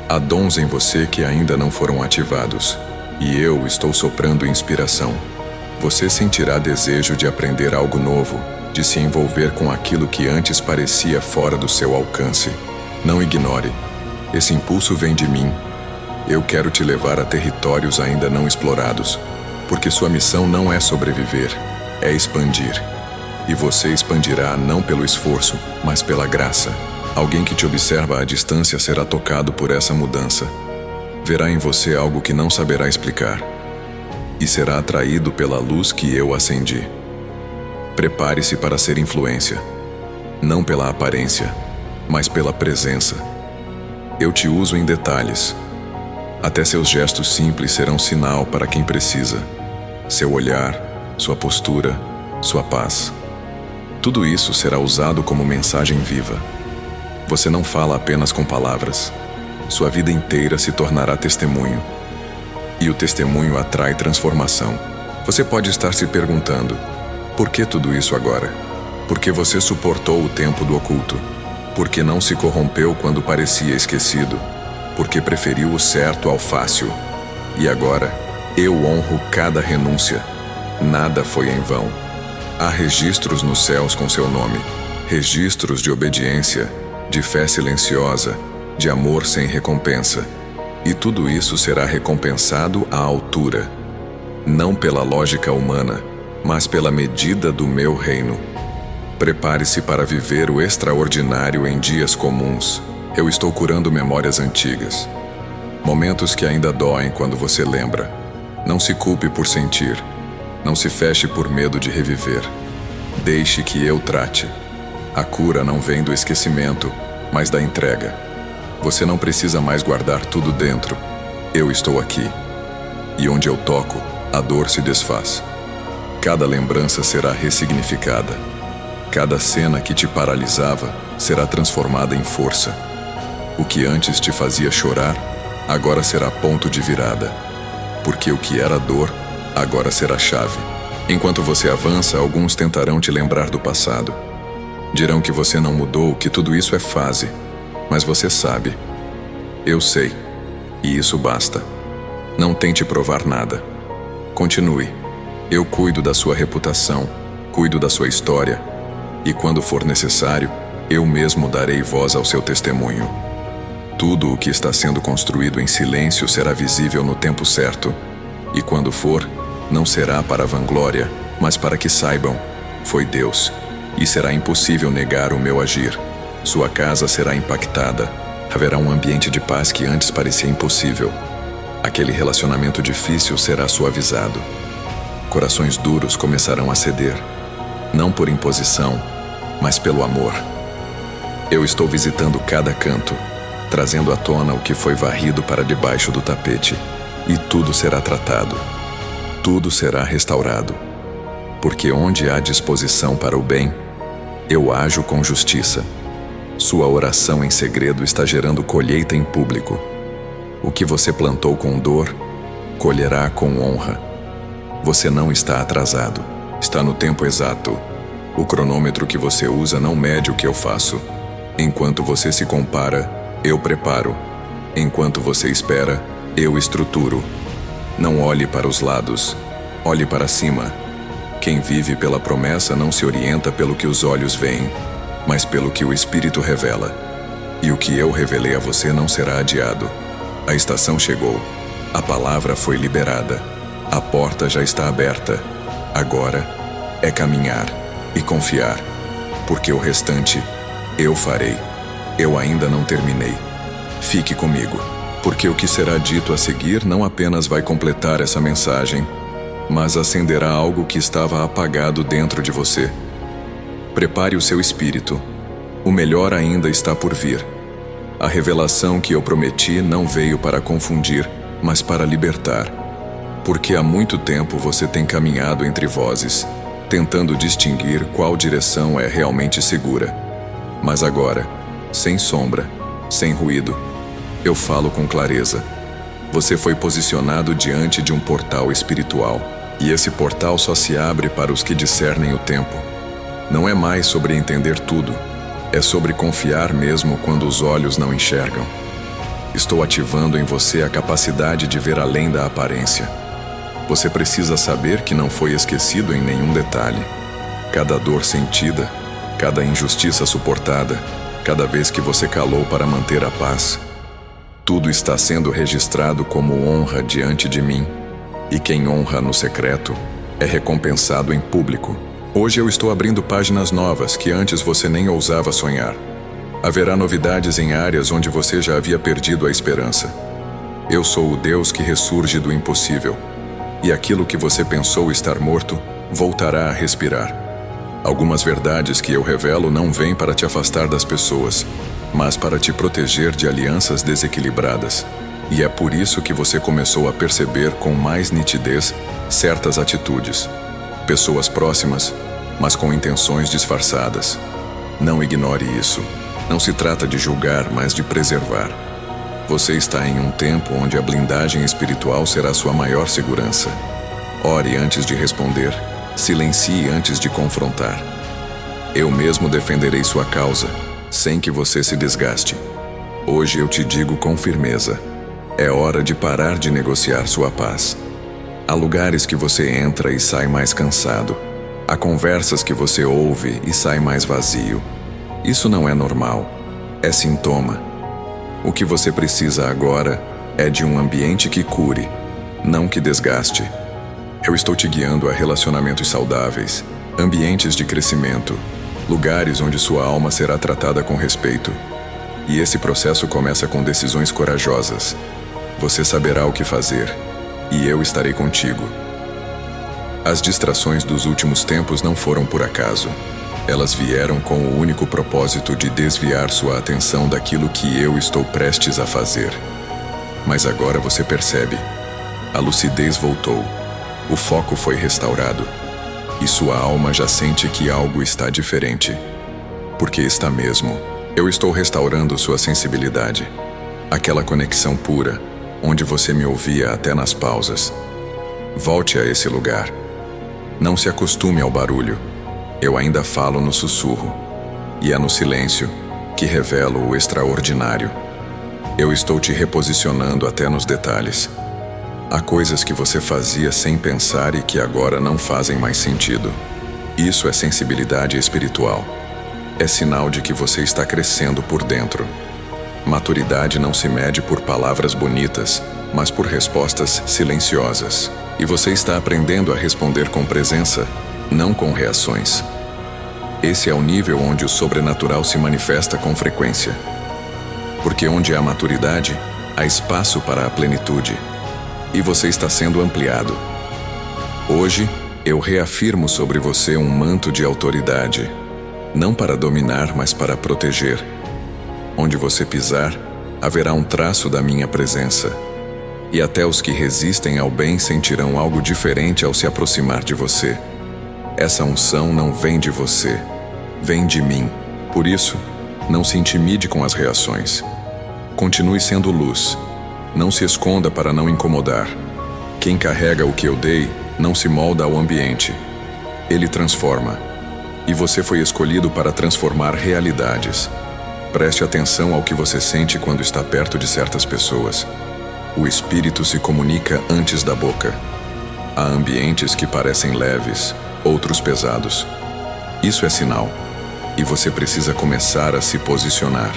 Há dons em você que ainda não foram ativados. E eu estou soprando inspiração. Você sentirá desejo de aprender algo novo, de se envolver com aquilo que antes parecia fora do seu alcance. Não ignore. Esse impulso vem de mim. Eu quero te levar a territórios ainda não explorados. porque sua missão não é sobreviver, é expandir. E você expandirá não pelo esforço, mas pela graça. Alguém que te observa à distância será tocado por essa mudança. Verá em você algo que não saberá explicar. E será atraído pela luz que eu acendi. Prepare-se para ser influência. Não pela aparência, mas pela presença. Eu te uso em detalhes. Até seus gestos simples serão sinal para quem precisa. Seu olhar, sua postura, sua paz. Tudo isso será usado como mensagem viva. Você não fala apenas com palavras. Sua vida inteira se tornará testemunho. E o testemunho atrai transformação. Você pode estar se perguntando: por que tudo isso agora? Porque você suportou o tempo do oculto. Porque não se corrompeu quando parecia esquecido. Porque preferiu o certo ao fácil. E agora, eu honro cada renúncia. Nada foi em vão. Há registros nos céus com seu nome. Registros de obediência, de fé silenciosa, de amor sem recompensa. E tudo isso será recompensado à altura. Não pela lógica humana, mas pela medida do meu reino. Prepare-se para viver o extraordinário em dias comuns. Eu estou curando memórias antigas. Momentos que ainda doem quando você lembra. Não se culpe por sentir. Não se feche por medo de reviver. Deixe que eu trate. A cura não vem do esquecimento, mas da entrega. Você não precisa mais guardar tudo dentro. Eu estou aqui. E onde eu toco, a dor se desfaz. Cada lembrança será ressignificada. Cada cena que te paralisava será transformada em força. O que antes te fazia chorar, agora será ponto de virada. Porque o que era dor, agora será chave. Enquanto você avança, alguns tentarão te lembrar do passado. Dirão que você não mudou, que tudo isso é fase. Mas você sabe. Eu sei. E isso basta. Não tente provar nada. Continue. Eu cuido da sua reputação, cuido da sua história. E quando for necessário, eu mesmo darei voz ao seu testemunho. Tudo o que está sendo construído em silêncio será visível no tempo certo. E quando for, não será para vanglória, mas para que saibam, foi Deus. E será impossível negar o meu agir. Sua casa será impactada. Haverá um ambiente de paz que antes parecia impossível. Aquele relacionamento difícil será suavizado. Corações duros começarão a ceder. Não por imposição, mas pelo amor. Eu estou visitando cada canto, trazendo à tona o que foi varrido para debaixo do tapete. E tudo será tratado. Tudo será restaurado. Porque onde há disposição para o bem, eu ajo com justiça. Sua oração em segredo está gerando colheita em público. O que você plantou com dor, colherá com honra. Você não está atrasado. Está no tempo exato. O cronômetro que você usa não mede o que eu faço. Enquanto você se compara, eu preparo. Enquanto você espera, eu estruturo. Não olhe para os lados. Olhe para cima. Quem vive pela promessa não se orienta pelo que os olhos veem, mas pelo que o Espírito revela. E o que eu revelei a você não será adiado. A estação chegou. A palavra foi liberada. A porta já está aberta. Agora é caminhar e confiar, porque o restante eu farei. Eu ainda não terminei. Fique comigo, porque o que será dito a seguir não apenas vai completar essa mensagem, mas acenderá algo que estava apagado dentro de você. Prepare o seu espírito. O melhor ainda está por vir. A revelação que eu prometi não veio para confundir, mas para libertar. Porque há muito tempo você tem caminhado entre vozes, tentando distinguir qual direção é realmente segura. Mas agora, sem sombra, sem ruído, eu falo com clareza. Você foi posicionado diante de um portal espiritual, e esse portal só se abre para os que discernem o tempo. Não é mais sobre entender tudo, é sobre confiar mesmo quando os olhos não enxergam. Estou ativando em você a capacidade de ver além da aparência. Você precisa saber que não foi esquecido em nenhum detalhe. Cada dor sentida, cada injustiça suportada, cada vez que você calou para manter a paz, tudo está sendo registrado como honra diante de mim. E quem honra no secreto é recompensado em público. Hoje eu estou abrindo páginas novas que antes você nem ousava sonhar. Haverá novidades em áreas onde você já havia perdido a esperança. Eu sou o Deus que ressurge do impossível. E aquilo que você pensou estar morto, voltará a respirar. Algumas verdades que eu revelo não vêm para te afastar das pessoas, mas para te proteger de alianças desequilibradas. E é por isso que você começou a perceber com mais nitidez certas atitudes. Pessoas próximas, mas com intenções disfarçadas. Não ignore isso. Não se trata de julgar, mas de preservar. Você está em um tempo onde a blindagem espiritual será sua maior segurança. Ore antes de responder. Silencie antes de confrontar. Eu mesmo defenderei sua causa, sem que você se desgaste. Hoje eu te digo com firmeza. É hora de parar de negociar sua paz. Há lugares que você entra e sai mais cansado. Há conversas que você ouve e sai mais vazio. Isso não é normal. É sintoma. O que você precisa agora é de um ambiente que cure, não que desgaste. Eu estou te guiando a relacionamentos saudáveis, ambientes de crescimento, lugares onde sua alma será tratada com respeito. E esse processo começa com decisões corajosas. Você saberá o que fazer, e eu estarei contigo. As distrações dos últimos tempos não foram por acaso. Elas vieram com o único propósito de desviar sua atenção daquilo que eu estou prestes a fazer. Mas agora você percebe. A lucidez voltou. O foco foi restaurado. E sua alma já sente que algo está diferente. Porque está mesmo. Eu estou restaurando sua sensibilidade. Aquela conexão pura, onde você me ouvia até nas pausas. Volte a esse lugar. Não se acostume ao barulho. Eu ainda falo no sussurro, e é no silêncio que revelo o extraordinário. Eu estou te reposicionando até nos detalhes. Há coisas que você fazia sem pensar e que agora não fazem mais sentido. Isso é sensibilidade espiritual. É sinal de que você está crescendo por dentro. Maturidade não se mede por palavras bonitas, mas por respostas silenciosas. E você está aprendendo a responder com presença, não com reações. Esse é o nível onde o sobrenatural se manifesta com frequência. Porque onde há maturidade, há espaço para a plenitude. E você está sendo ampliado. Hoje, eu reafirmo sobre você um manto de autoridade. Não para dominar, mas para proteger. Onde você pisar, haverá um traço da minha presença. E até os que resistem ao bem sentirão algo diferente ao se aproximar de você. Essa unção não vem de você, vem de mim. Por isso, não se intimide com as reações. Continue sendo luz. Não se esconda para não incomodar. Quem carrega o que eu dei não se molda ao ambiente. Ele transforma. E você foi escolhido para transformar realidades. Preste atenção ao que você sente quando está perto de certas pessoas. O espírito se comunica antes da boca. Há ambientes que parecem leves, outros pesados. Isso é sinal. E você precisa começar a se posicionar.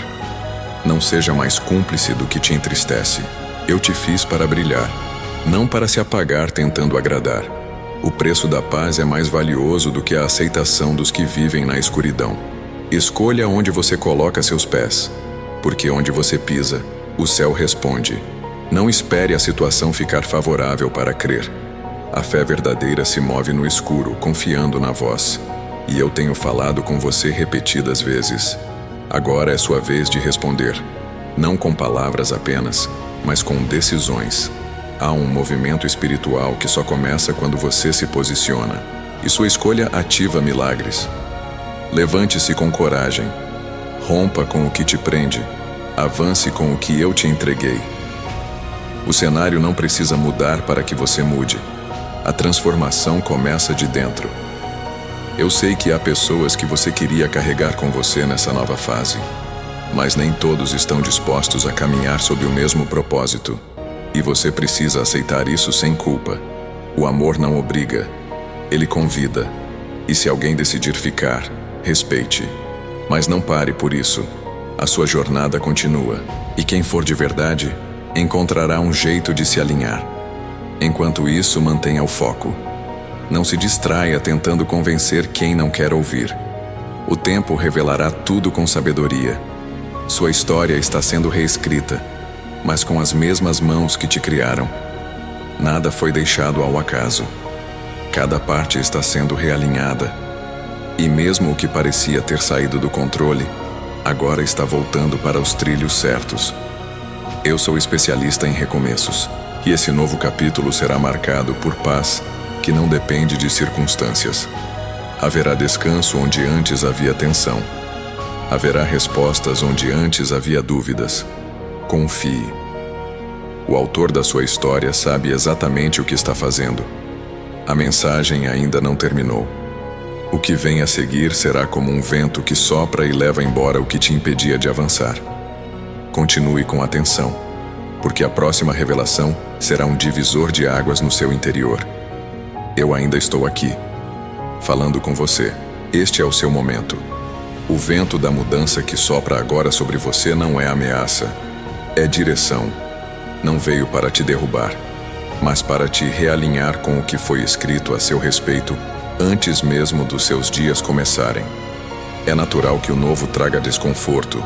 Não seja mais cúmplice do que te entristece. Eu te fiz para brilhar, não para se apagar tentando agradar. O preço da paz é mais valioso do que a aceitação dos que vivem na escuridão. Escolha onde você coloca seus pés, porque onde você pisa, o céu responde. Não espere a situação ficar favorável para crer. A fé verdadeira se move no escuro, confiando na voz. E eu tenho falado com você repetidas vezes. Agora é sua vez de responder. Não com palavras apenas, mas com decisões. Há um movimento espiritual que só começa quando você se posiciona. E sua escolha ativa milagres. Levante-se com coragem. Rompa com o que te prende. Avance com o que eu te entreguei. O cenário não precisa mudar para que você mude. A transformação começa de dentro. Eu sei que há pessoas que você queria carregar com você nessa nova fase, mas nem todos estão dispostos a caminhar sob o mesmo propósito. E você precisa aceitar isso sem culpa. O amor não obriga, ele convida. E se alguém decidir ficar, respeite. Mas não pare por isso. A sua jornada continua. E quem for de verdade, encontrará um jeito de se alinhar. Enquanto isso, mantenha o foco. Não se distraia tentando convencer quem não quer ouvir. O tempo revelará tudo com sabedoria. Sua história está sendo reescrita, mas com as mesmas mãos que te criaram. Nada foi deixado ao acaso. Cada parte está sendo realinhada. E mesmo o que parecia ter saído do controle, agora está voltando para os trilhos certos. Eu sou especialista em recomeços, e esse novo capítulo será marcado por paz que não depende de circunstâncias. Haverá descanso onde antes havia tensão. Haverá respostas onde antes havia dúvidas. Confie. O autor da sua história sabe exatamente o que está fazendo. A mensagem ainda não terminou. O que vem a seguir será como um vento que sopra e leva embora o que te impedia de avançar. Continue com atenção, porque a próxima revelação será um divisor de águas no seu interior. Eu ainda estou aqui, falando com você. Este é o seu momento. O vento da mudança que sopra agora sobre você não é ameaça, é direção. Não veio para te derrubar, mas para te realinhar com o que foi escrito a seu respeito antes mesmo dos seus dias começarem. É natural que o novo traga desconforto,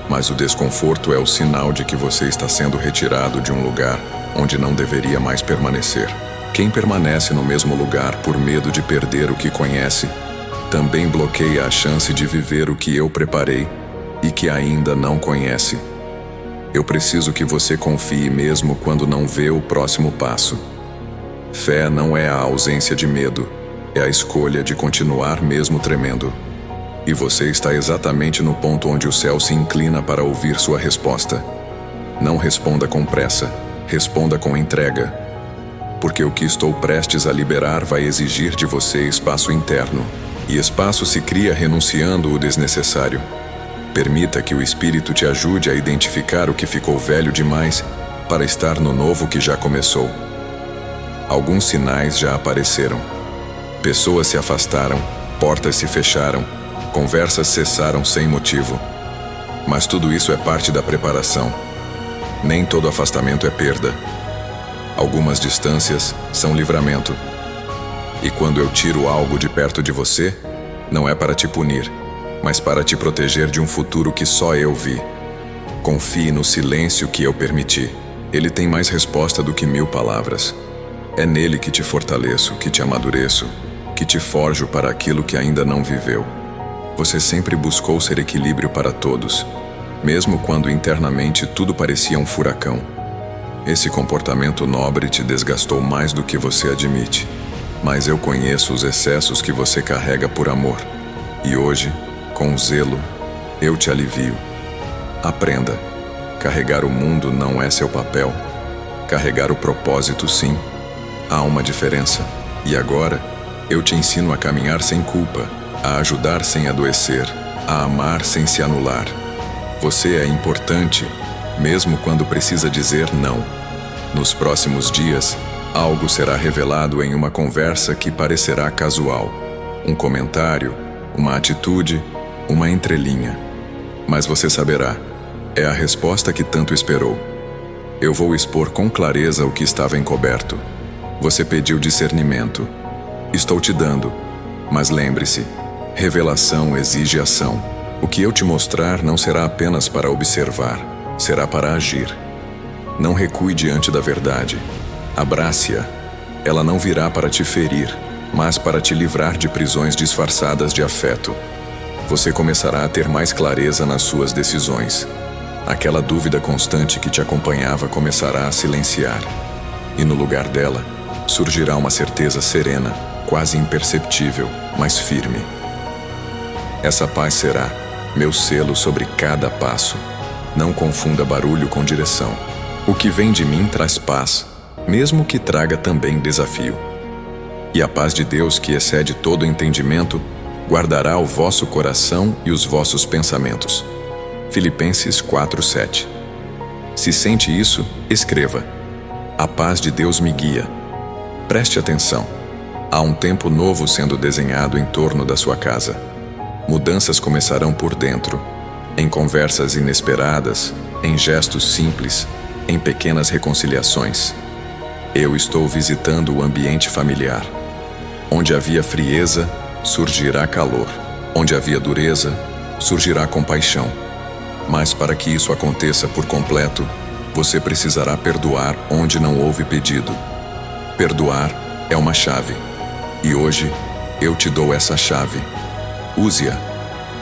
mas o desconforto é o sinal de que você está sendo retirado de um lugar onde não deveria mais permanecer. Quem permanece no mesmo lugar por medo de perder o que conhece, também bloqueia a chance de viver o que eu preparei e que ainda não conhece. Eu preciso que você confie mesmo quando não vê o próximo passo. Fé não é a ausência de medo, é a escolha de continuar mesmo tremendo. E você está exatamente no ponto onde o céu se inclina para ouvir sua resposta. Não responda com pressa, responda com entrega. Porque o que estou prestes a liberar vai exigir de você espaço interno. E espaço se cria renunciando o desnecessário. Permita que o Espírito te ajude a identificar o que ficou velho demais para estar no novo que já começou. Alguns sinais já apareceram. Pessoas se afastaram, portas se fecharam, conversas cessaram sem motivo. Mas tudo isso é parte da preparação. Nem todo afastamento é perda. Algumas distâncias são livramento. E quando eu tiro algo de perto de você, não é para te punir, mas para te proteger de um futuro que só eu vi. Confie no silêncio que eu permiti. Ele tem mais resposta do que 1000 palavras. É nele que te fortaleço, que te amadureço, que te forjo para aquilo que ainda não viveu. Você sempre buscou ser equilíbrio para todos, mesmo quando internamente tudo parecia um furacão. Esse comportamento nobre te desgastou mais do que você admite, mas eu conheço os excessos que você carrega por amor. E hoje, com zelo, eu te alivio. Aprenda. Carregar o mundo não é seu papel. Carregar o propósito, sim. Há uma diferença. E agora, eu te ensino a caminhar sem culpa, a ajudar sem adoecer, a amar sem se anular. Você é importante, mesmo quando precisa dizer não. Nos próximos dias, algo será revelado em uma conversa que parecerá casual. Um comentário, uma atitude, uma entrelinha. Mas você saberá, é a resposta que tanto esperou. Eu vou expor com clareza o que estava encoberto. Você pediu discernimento. Estou te dando. Mas lembre-se, revelação exige ação. O que eu te mostrar não será apenas para observar, será para agir. Não recue diante da verdade. Abrace-a. Ela não virá para te ferir, mas para te livrar de prisões disfarçadas de afeto. Você começará a ter mais clareza nas suas decisões. Aquela dúvida constante que te acompanhava começará a silenciar. E no lugar dela, surgirá uma certeza serena, quase imperceptível, mas firme. Essa paz será meu selo sobre cada passo. Não confunda barulho com direção. O que vem de mim traz paz, mesmo que traga também desafio. E a paz de Deus, que excede todo entendimento, guardará o vosso coração e os vossos pensamentos. Filipenses 4:7. Se sente isso, escreva: a paz de Deus me guia. Preste atenção. Há um tempo novo sendo desenhado em torno da sua casa. Mudanças começarão por dentro, em conversas inesperadas, em gestos simples, em pequenas reconciliações. Eu estou visitando o ambiente familiar. Onde havia frieza, surgirá calor. Onde havia dureza, surgirá compaixão. Mas para que isso aconteça por completo, você precisará perdoar onde não houve pedido. Perdoar é uma chave. E hoje, eu te dou essa chave. Use-a.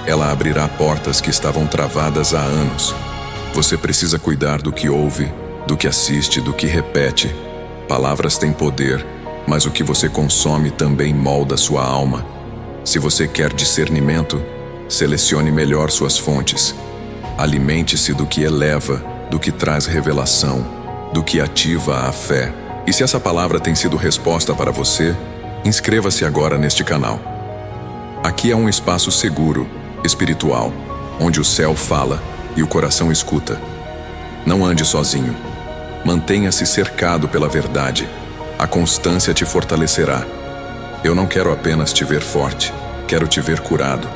Ela abrirá portas que estavam travadas há anos. Você precisa cuidar do que ouve, do que assiste, do que repete. Palavras têm poder, mas o que você consome também molda sua alma. Se você quer discernimento, selecione melhor suas fontes. Alimente-se do que eleva, do que traz revelação, do que ativa a fé. E se essa palavra tem sido resposta para você, inscreva-se agora neste canal. Aqui é um espaço seguro, espiritual, onde o céu fala e o coração escuta. Não ande sozinho. Mantenha-se cercado pela verdade. A constância te fortalecerá. Eu não quero apenas te ver forte, quero te ver curado.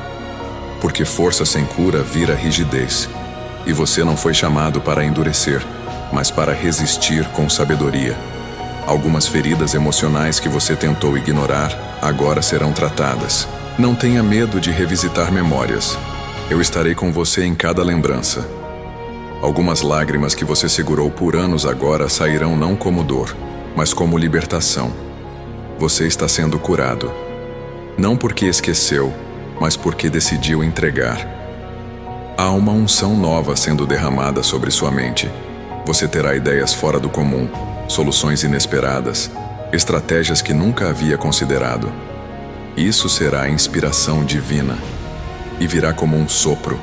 Porque força sem cura vira rigidez. E você não foi chamado para endurecer, mas para resistir com sabedoria. Algumas feridas emocionais que você tentou ignorar, agora serão tratadas. Não tenha medo de revisitar memórias. Eu estarei com você em cada lembrança. Algumas lágrimas que você segurou por anos agora sairão não como dor, mas como libertação. Você está sendo curado. Não porque esqueceu, mas porque decidiu entregar. Há uma unção nova sendo derramada sobre sua mente. Você terá ideias fora do comum, soluções inesperadas, estratégias que nunca havia considerado. Isso será a inspiração divina. E virá como um sopro,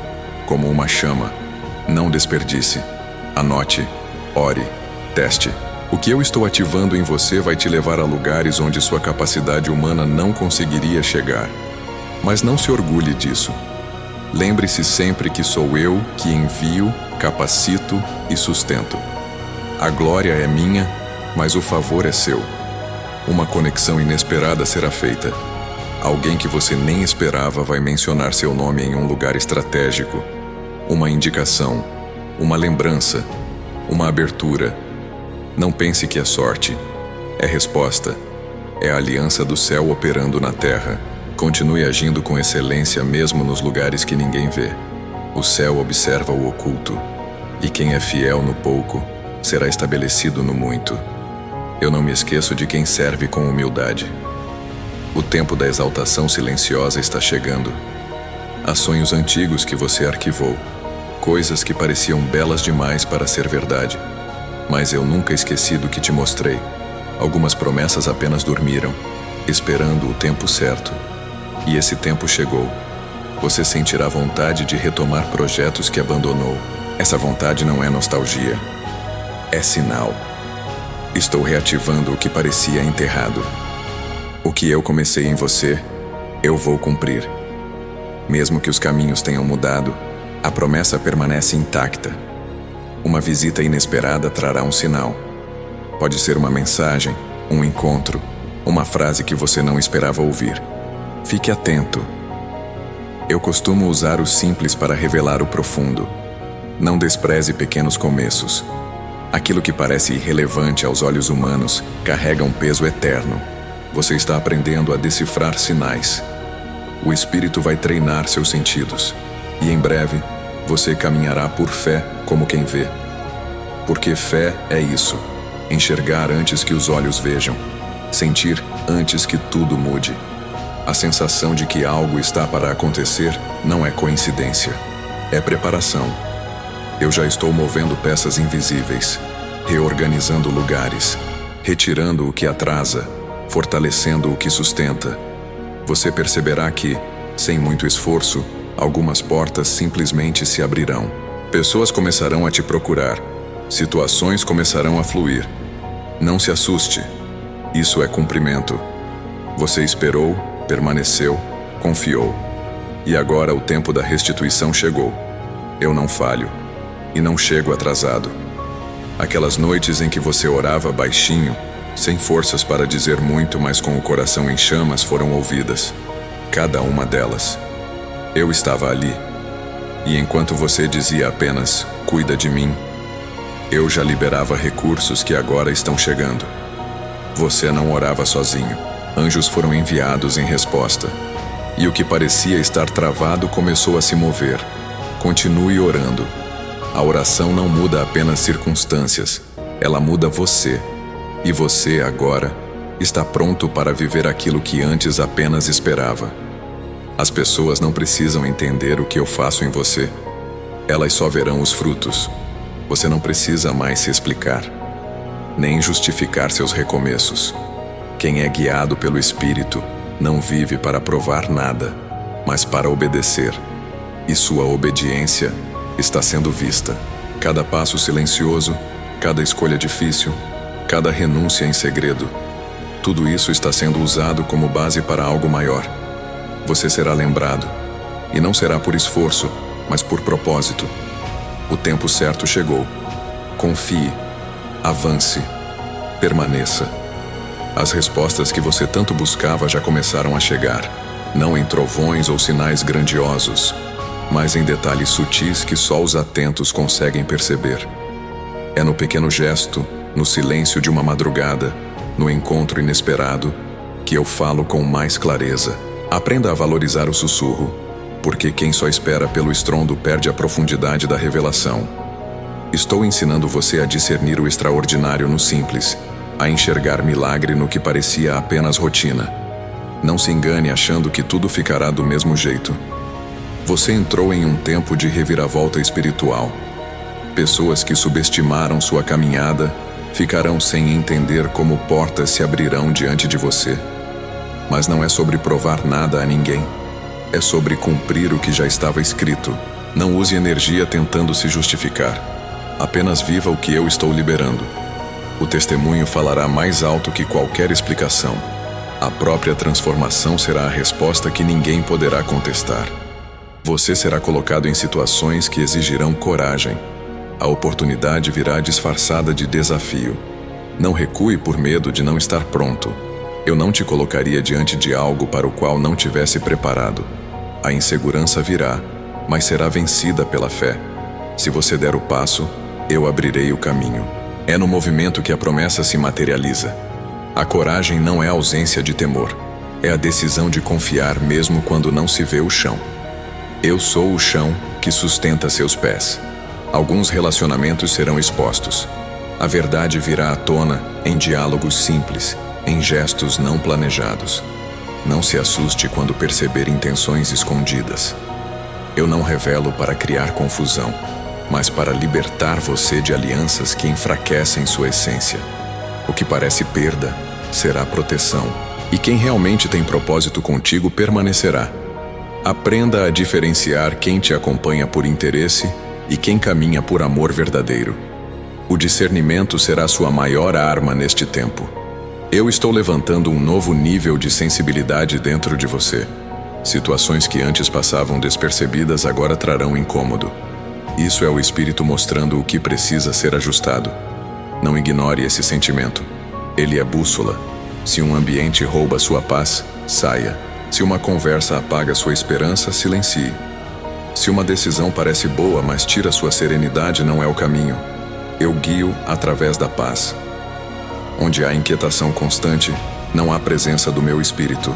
como uma chama. Não desperdice. Anote, ore, teste. O que eu estou ativando em você vai te levar a lugares onde sua capacidade humana não conseguiria chegar. Mas não se orgulhe disso. Lembre-se sempre que sou eu que envio, capacito e sustento. A glória é minha, mas o favor é seu. Uma conexão inesperada será feita. Alguém que você nem esperava vai mencionar seu nome em um lugar estratégico. Uma indicação, uma lembrança, uma abertura. Não pense que é sorte. É resposta. É a aliança do céu operando na terra. Continue agindo com excelência mesmo nos lugares que ninguém vê. O céu observa o oculto. E quem é fiel no pouco, será estabelecido no muito. Eu não me esqueço de quem serve com humildade. O tempo da exaltação silenciosa está chegando. Há sonhos antigos que você arquivou. Coisas que pareciam belas demais para ser verdade. Mas eu nunca esqueci do que te mostrei. Algumas promessas apenas dormiram, esperando o tempo certo. E esse tempo chegou. Você sentirá vontade de retomar projetos que abandonou. Essa vontade não é nostalgia. É sinal. Estou reativando o que parecia enterrado. O que eu comecei em você, eu vou cumprir. Mesmo que os caminhos tenham mudado, a promessa permanece intacta. Uma visita inesperada trará um sinal. Pode ser uma mensagem, um encontro, uma frase que você não esperava ouvir. Fique atento. Eu costumo usar o simples para revelar o profundo. Não despreze pequenos começos. Aquilo que parece irrelevante aos olhos humanos carrega um peso eterno. Você está aprendendo a decifrar sinais. O Espírito vai treinar seus sentidos. E em breve, você caminhará por fé como quem vê. Porque fé é isso. Enxergar antes que os olhos vejam. Sentir antes que tudo mude. A sensação de que algo está para acontecer não é coincidência. É preparação. Eu já estou movendo peças invisíveis, reorganizando lugares, retirando o que atrasa, fortalecendo o que sustenta. Você perceberá que, sem muito esforço, algumas portas simplesmente se abrirão. Pessoas começarão a te procurar. Situações começarão a fluir. Não se assuste. Isso é cumprimento. Você esperou, permaneceu, confiou. E agora o tempo da restituição chegou. Eu não falho. E não chego atrasado. Aquelas noites em que você orava baixinho, sem forças para dizer muito, mas com o coração em chamas, foram ouvidas. Cada uma delas. Eu estava ali. E enquanto você dizia apenas, cuida de mim, eu já liberava recursos que agora estão chegando. Você não orava sozinho. Anjos foram enviados em resposta. E o que parecia estar travado começou a se mover. Continue orando. A oração não muda apenas circunstâncias, ela muda você. E você, agora, está pronto para viver aquilo que antes apenas esperava. As pessoas não precisam entender o que eu faço em você. Elas só verão os frutos. Você não precisa mais se explicar, nem justificar seus recomeços. Quem é guiado pelo Espírito não vive para provar nada, mas para obedecer. E sua obediência está sendo vista. Cada passo silencioso, cada escolha difícil, cada renúncia em segredo. Tudo isso está sendo usado como base para algo maior. Você será lembrado, e não será por esforço, mas por propósito. O tempo certo chegou. Confie, avance, permaneça. As respostas que você tanto buscava já começaram a chegar, não em trovões ou sinais grandiosos, mas em detalhes sutis que só os atentos conseguem perceber. É no pequeno gesto, no silêncio de uma madrugada, no encontro inesperado, que eu falo com mais clareza. Aprenda a valorizar o sussurro, porque quem só espera pelo estrondo perde a profundidade da revelação. Estou ensinando você a discernir o extraordinário no simples, a enxergar milagre no que parecia apenas rotina. Não se engane achando que tudo ficará do mesmo jeito. Você entrou em um tempo de reviravolta espiritual. Pessoas que subestimaram sua caminhada ficarão sem entender como portas se abrirão diante de você. Mas não é sobre provar nada a ninguém. É sobre cumprir o que já estava escrito. Não use energia tentando se justificar. Apenas viva o que eu estou liberando. O testemunho falará mais alto que qualquer explicação. A própria transformação será a resposta que ninguém poderá contestar. Você será colocado em situações que exigirão coragem. A oportunidade virá disfarçada de desafio. Não recue por medo de não estar pronto. Eu não te colocaria diante de algo para o qual não tivesse preparado. A insegurança virá, mas será vencida pela fé. Se você der o passo, eu abrirei o caminho. É no movimento que a promessa se materializa. A coragem não é a ausência de temor. É a decisão de confiar mesmo quando não se vê o chão. Eu sou o chão que sustenta seus pés. Alguns relacionamentos serão expostos. A verdade virá à tona em diálogos simples, em gestos não planejados. Não se assuste quando perceber intenções escondidas. Eu não revelo para criar confusão, mas para libertar você de alianças que enfraquecem sua essência. O que parece perda será proteção, e quem realmente tem propósito contigo permanecerá. Aprenda a diferenciar quem te acompanha por interesse e quem caminha por amor verdadeiro. O discernimento será sua maior arma neste tempo. Eu estou levantando um novo nível de sensibilidade dentro de você. Situações que antes passavam despercebidas agora trarão incômodo. Isso é o Espírito mostrando o que precisa ser ajustado. Não ignore esse sentimento. Ele é bússola. Se um ambiente rouba sua paz, saia. Se uma conversa apaga sua esperança, silencie. Se uma decisão parece boa, mas tira sua serenidade, não é o caminho. Eu guio através da paz. Onde há inquietação constante, não há presença do meu Espírito.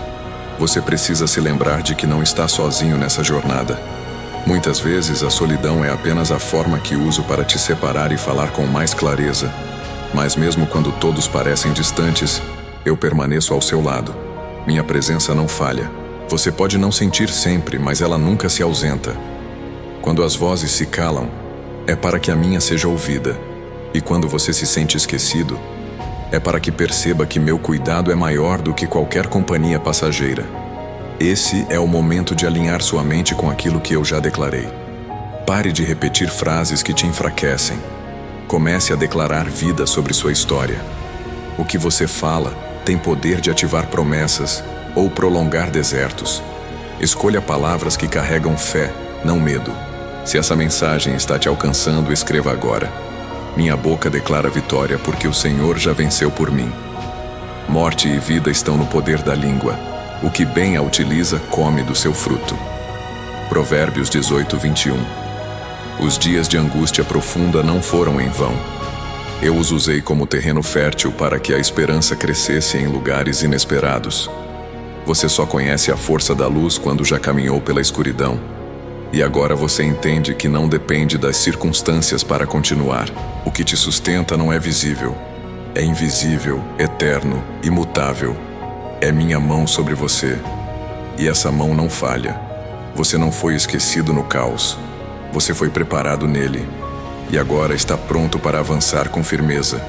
Você precisa se lembrar de que não está sozinho nessa jornada. Muitas vezes a solidão é apenas a forma que uso para te separar e falar com mais clareza. Mas mesmo quando todos parecem distantes, eu permaneço ao seu lado. Minha presença não falha. Você pode não sentir sempre, mas ela nunca se ausenta. Quando as vozes se calam, é para que a minha seja ouvida. E quando você se sente esquecido, é para que perceba que meu cuidado é maior do que qualquer companhia passageira. Esse é o momento de alinhar sua mente com aquilo que eu já declarei. Pare de repetir frases que te enfraquecem. Comece a declarar vida sobre sua história. O que você fala tem poder de ativar promessas ou prolongar desertos. Escolha palavras que carregam fé, não medo. Se essa mensagem está te alcançando, escreva agora. Minha boca declara vitória porque o Senhor já venceu por mim. Morte e vida estão no poder da língua. O que bem a utiliza, come do seu fruto. Provérbios 18:21. Os dias de angústia profunda não foram em vão. Eu os usei como terreno fértil para que a esperança crescesse em lugares inesperados. Você só conhece a força da luz quando já caminhou pela escuridão. E agora você entende que não depende das circunstâncias para continuar. O que te sustenta não é visível. É invisível, eterno, imutável. É minha mão sobre você. E essa mão não falha. Você não foi esquecido no caos. Você foi preparado nele. E agora está pronto para avançar com firmeza.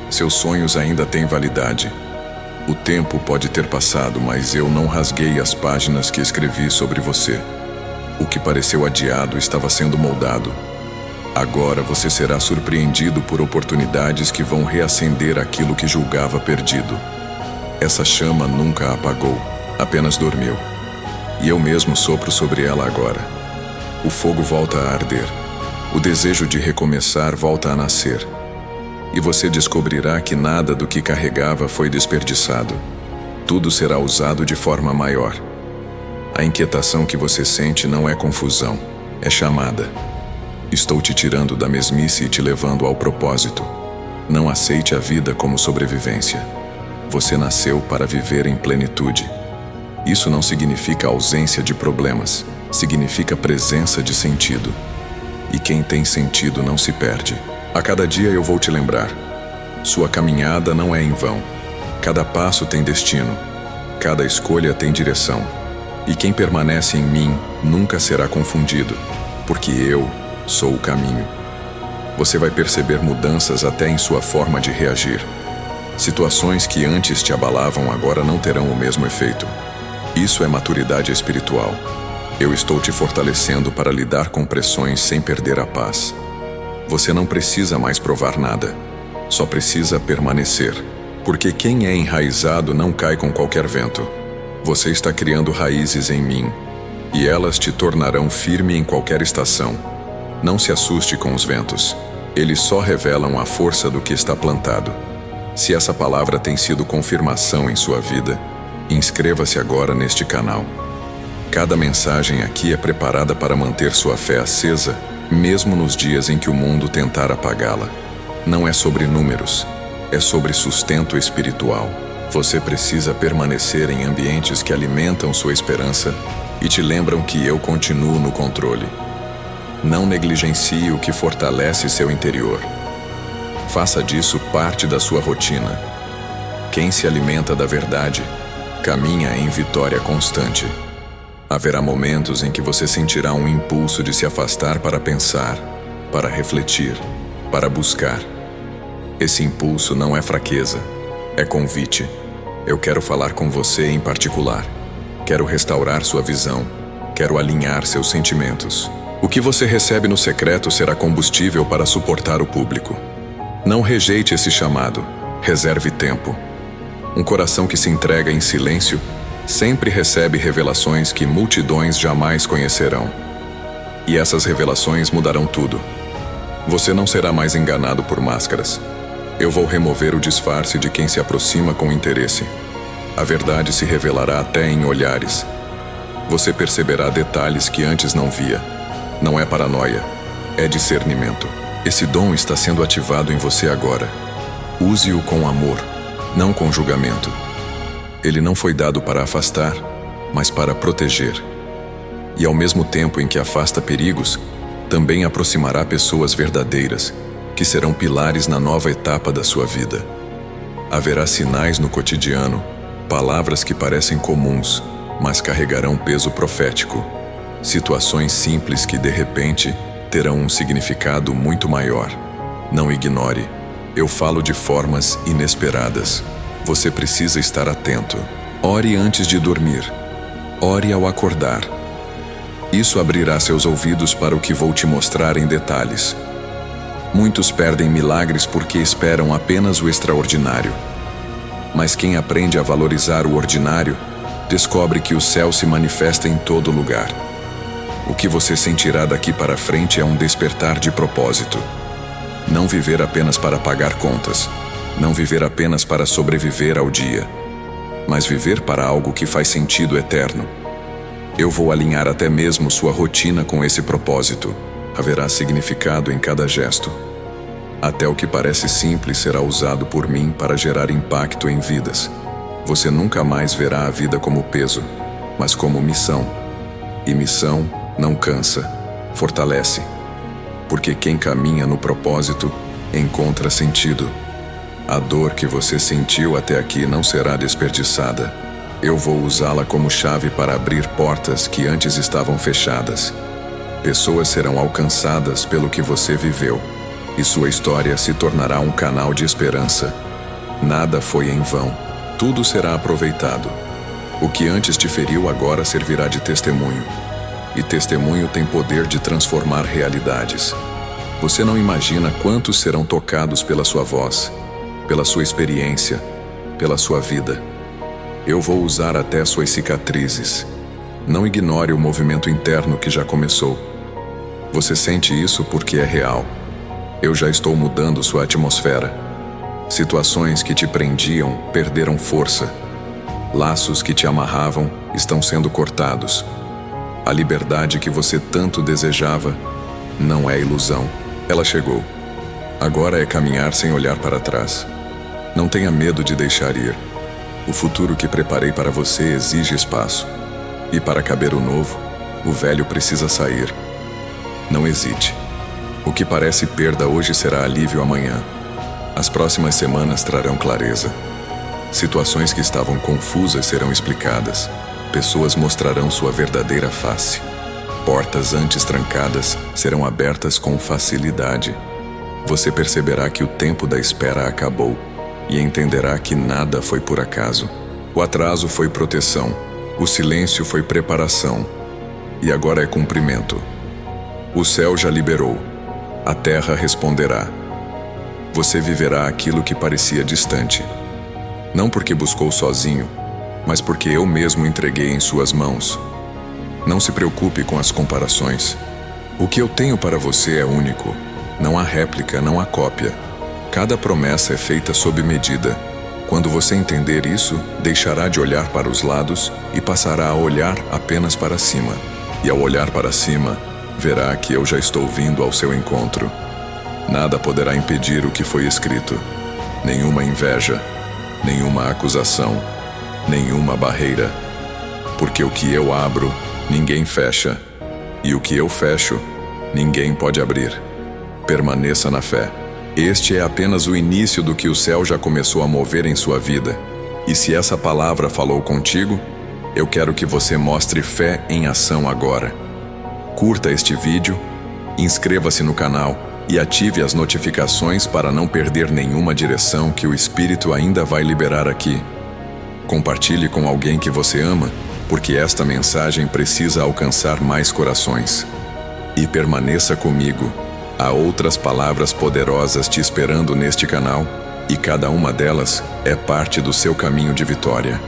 Seus sonhos ainda têm validade. O tempo pode ter passado, mas eu não rasguei as páginas que escrevi sobre você. O que pareceu adiado estava sendo moldado. Agora você será surpreendido por oportunidades que vão reacender aquilo que julgava perdido. Essa chama nunca apagou, apenas dormiu. E eu mesmo sopro sobre ela agora. O fogo volta a arder. O desejo de recomeçar volta a nascer. E você descobrirá que nada do que carregava foi desperdiçado. Tudo será usado de forma maior. A inquietação que você sente não é confusão, é chamada. Estou te tirando da mesmice e te levando ao propósito. Não aceite a vida como sobrevivência. Você nasceu para viver em plenitude. Isso não significa ausência de problemas, significa presença de sentido. E quem tem sentido não se perde. A cada dia eu vou te lembrar. Sua caminhada não é em vão. Cada passo tem destino. Cada escolha tem direção. E quem permanece em mim nunca será confundido, porque eu sou o caminho. Você vai perceber mudanças até em sua forma de reagir. Situações que antes te abalavam agora não terão o mesmo efeito. Isso é maturidade espiritual. Eu estou te fortalecendo para lidar com pressões sem perder a paz. Você não precisa mais provar nada. Só precisa permanecer. Porque quem é enraizado não cai com qualquer vento. Você está criando raízes em mim. E elas te tornarão firme em qualquer estação. Não se assuste com os ventos. Eles só revelam a força do que está plantado. Se essa palavra tem sido confirmação em sua vida, inscreva-se agora neste canal. Cada mensagem aqui é preparada para manter sua fé acesa, mesmo nos dias em que o mundo tentar apagá-la. Não é sobre números, é sobre sustento espiritual. Você precisa permanecer em ambientes que alimentam sua esperança e te lembram que eu continuo no controle. Não negligencie o que fortalece seu interior. Faça disso parte da sua rotina. Quem se alimenta da verdade, caminha em vitória constante. Haverá momentos em que você sentirá um impulso de se afastar para pensar, para refletir, para buscar. Esse impulso não é fraqueza, é convite. Eu quero falar com você em particular. Quero restaurar sua visão. Quero alinhar seus sentimentos. O que você recebe no secreto será combustível para suportar o público. Não rejeite esse chamado. Reserve tempo. Um coração que se entrega em silêncio sempre recebe revelações que multidões jamais conhecerão. E essas revelações mudarão tudo. Você não será mais enganado por máscaras. Eu vou remover o disfarce de quem se aproxima com interesse. A verdade se revelará até em olhares. Você perceberá detalhes que antes não via. Não é paranoia, é discernimento. Esse dom está sendo ativado em você agora. Use-o com amor, não com julgamento. Ele não foi dado para afastar, mas para proteger. E ao mesmo tempo em que afasta perigos, também aproximará pessoas verdadeiras, que serão pilares na nova etapa da sua vida. Haverá sinais no cotidiano, palavras que parecem comuns, mas carregarão peso profético. Situações simples que, de repente, terão um significado muito maior. Não ignore. Eu falo de formas inesperadas. Você precisa estar atento. Ore antes de dormir. Ore ao acordar. Isso abrirá seus ouvidos para o que vou te mostrar em detalhes. Muitos perdem milagres porque esperam apenas o extraordinário. Mas quem aprende a valorizar o ordinário, descobre que o céu se manifesta em todo lugar. O que você sentirá daqui para frente é um despertar de propósito. Não viver apenas para pagar contas. Não viver apenas para sobreviver ao dia. Mas viver para algo que faz sentido eterno. Eu vou alinhar até mesmo sua rotina com esse propósito. Haverá significado em cada gesto. Até o que parece simples será usado por mim para gerar impacto em vidas. Você nunca mais verá a vida como peso, mas como missão. E missão não cansa, fortalece. Porque quem caminha no propósito encontra sentido. A dor que você sentiu até aqui não será desperdiçada. Eu vou usá-la como chave para abrir portas que antes estavam fechadas. Pessoas serão alcançadas pelo que você viveu, e sua história se tornará um canal de esperança. Nada foi em vão, tudo será aproveitado. O que antes te feriu agora servirá de testemunho. E testemunho tem poder de transformar realidades. Você não imagina quantos serão tocados pela sua voz, pela sua experiência, pela sua vida. Eu vou usar até suas cicatrizes. Não ignore o movimento interno que já começou. Você sente isso porque é real. Eu já estou mudando sua atmosfera. Situações que te prendiam perderam força. Laços que te amarravam estão sendo cortados. A liberdade que você tanto desejava não é ilusão. Ela chegou. Agora é caminhar sem olhar para trás. Não tenha medo de deixar ir. O futuro que preparei para você exige espaço. E para caber o novo, o velho precisa sair. Não hesite. O que parece perda hoje será alívio amanhã. As próximas semanas trarão clareza. Situações que estavam confusas serão explicadas. Pessoas mostrarão sua verdadeira face. Portas antes trancadas serão abertas com facilidade. Você perceberá que o tempo da espera acabou e entenderá que nada foi por acaso. O atraso foi proteção. O silêncio foi preparação. E agora é cumprimento. O céu já liberou. A terra responderá. Você viverá aquilo que parecia distante. Não porque buscou sozinho, mas porque eu mesmo entreguei em suas mãos. Não se preocupe com as comparações. O que eu tenho para você é único. Não há réplica, não há cópia. Cada promessa é feita sob medida. Quando você entender isso, deixará de olhar para os lados e passará a olhar apenas para cima. E ao olhar para cima, verá que eu já estou vindo ao seu encontro. Nada poderá impedir o que foi escrito. Nenhuma inveja, nenhuma acusação, nenhuma barreira. Porque o que eu abro, ninguém fecha. E o que eu fecho, ninguém pode abrir. Permaneça na fé. Este é apenas o início do que o céu já começou a mover em sua vida. E se essa palavra falou contigo, eu quero que você mostre fé em ação agora. Curta este vídeo, inscreva-se no canal e ative as notificações para não perder nenhuma direção que o Espírito ainda vai liberar aqui. Compartilhe com alguém que você ama, porque esta mensagem precisa alcançar mais corações. E permaneça comigo. Há outras palavras poderosas te esperando neste canal, e cada uma delas é parte do seu caminho de vitória.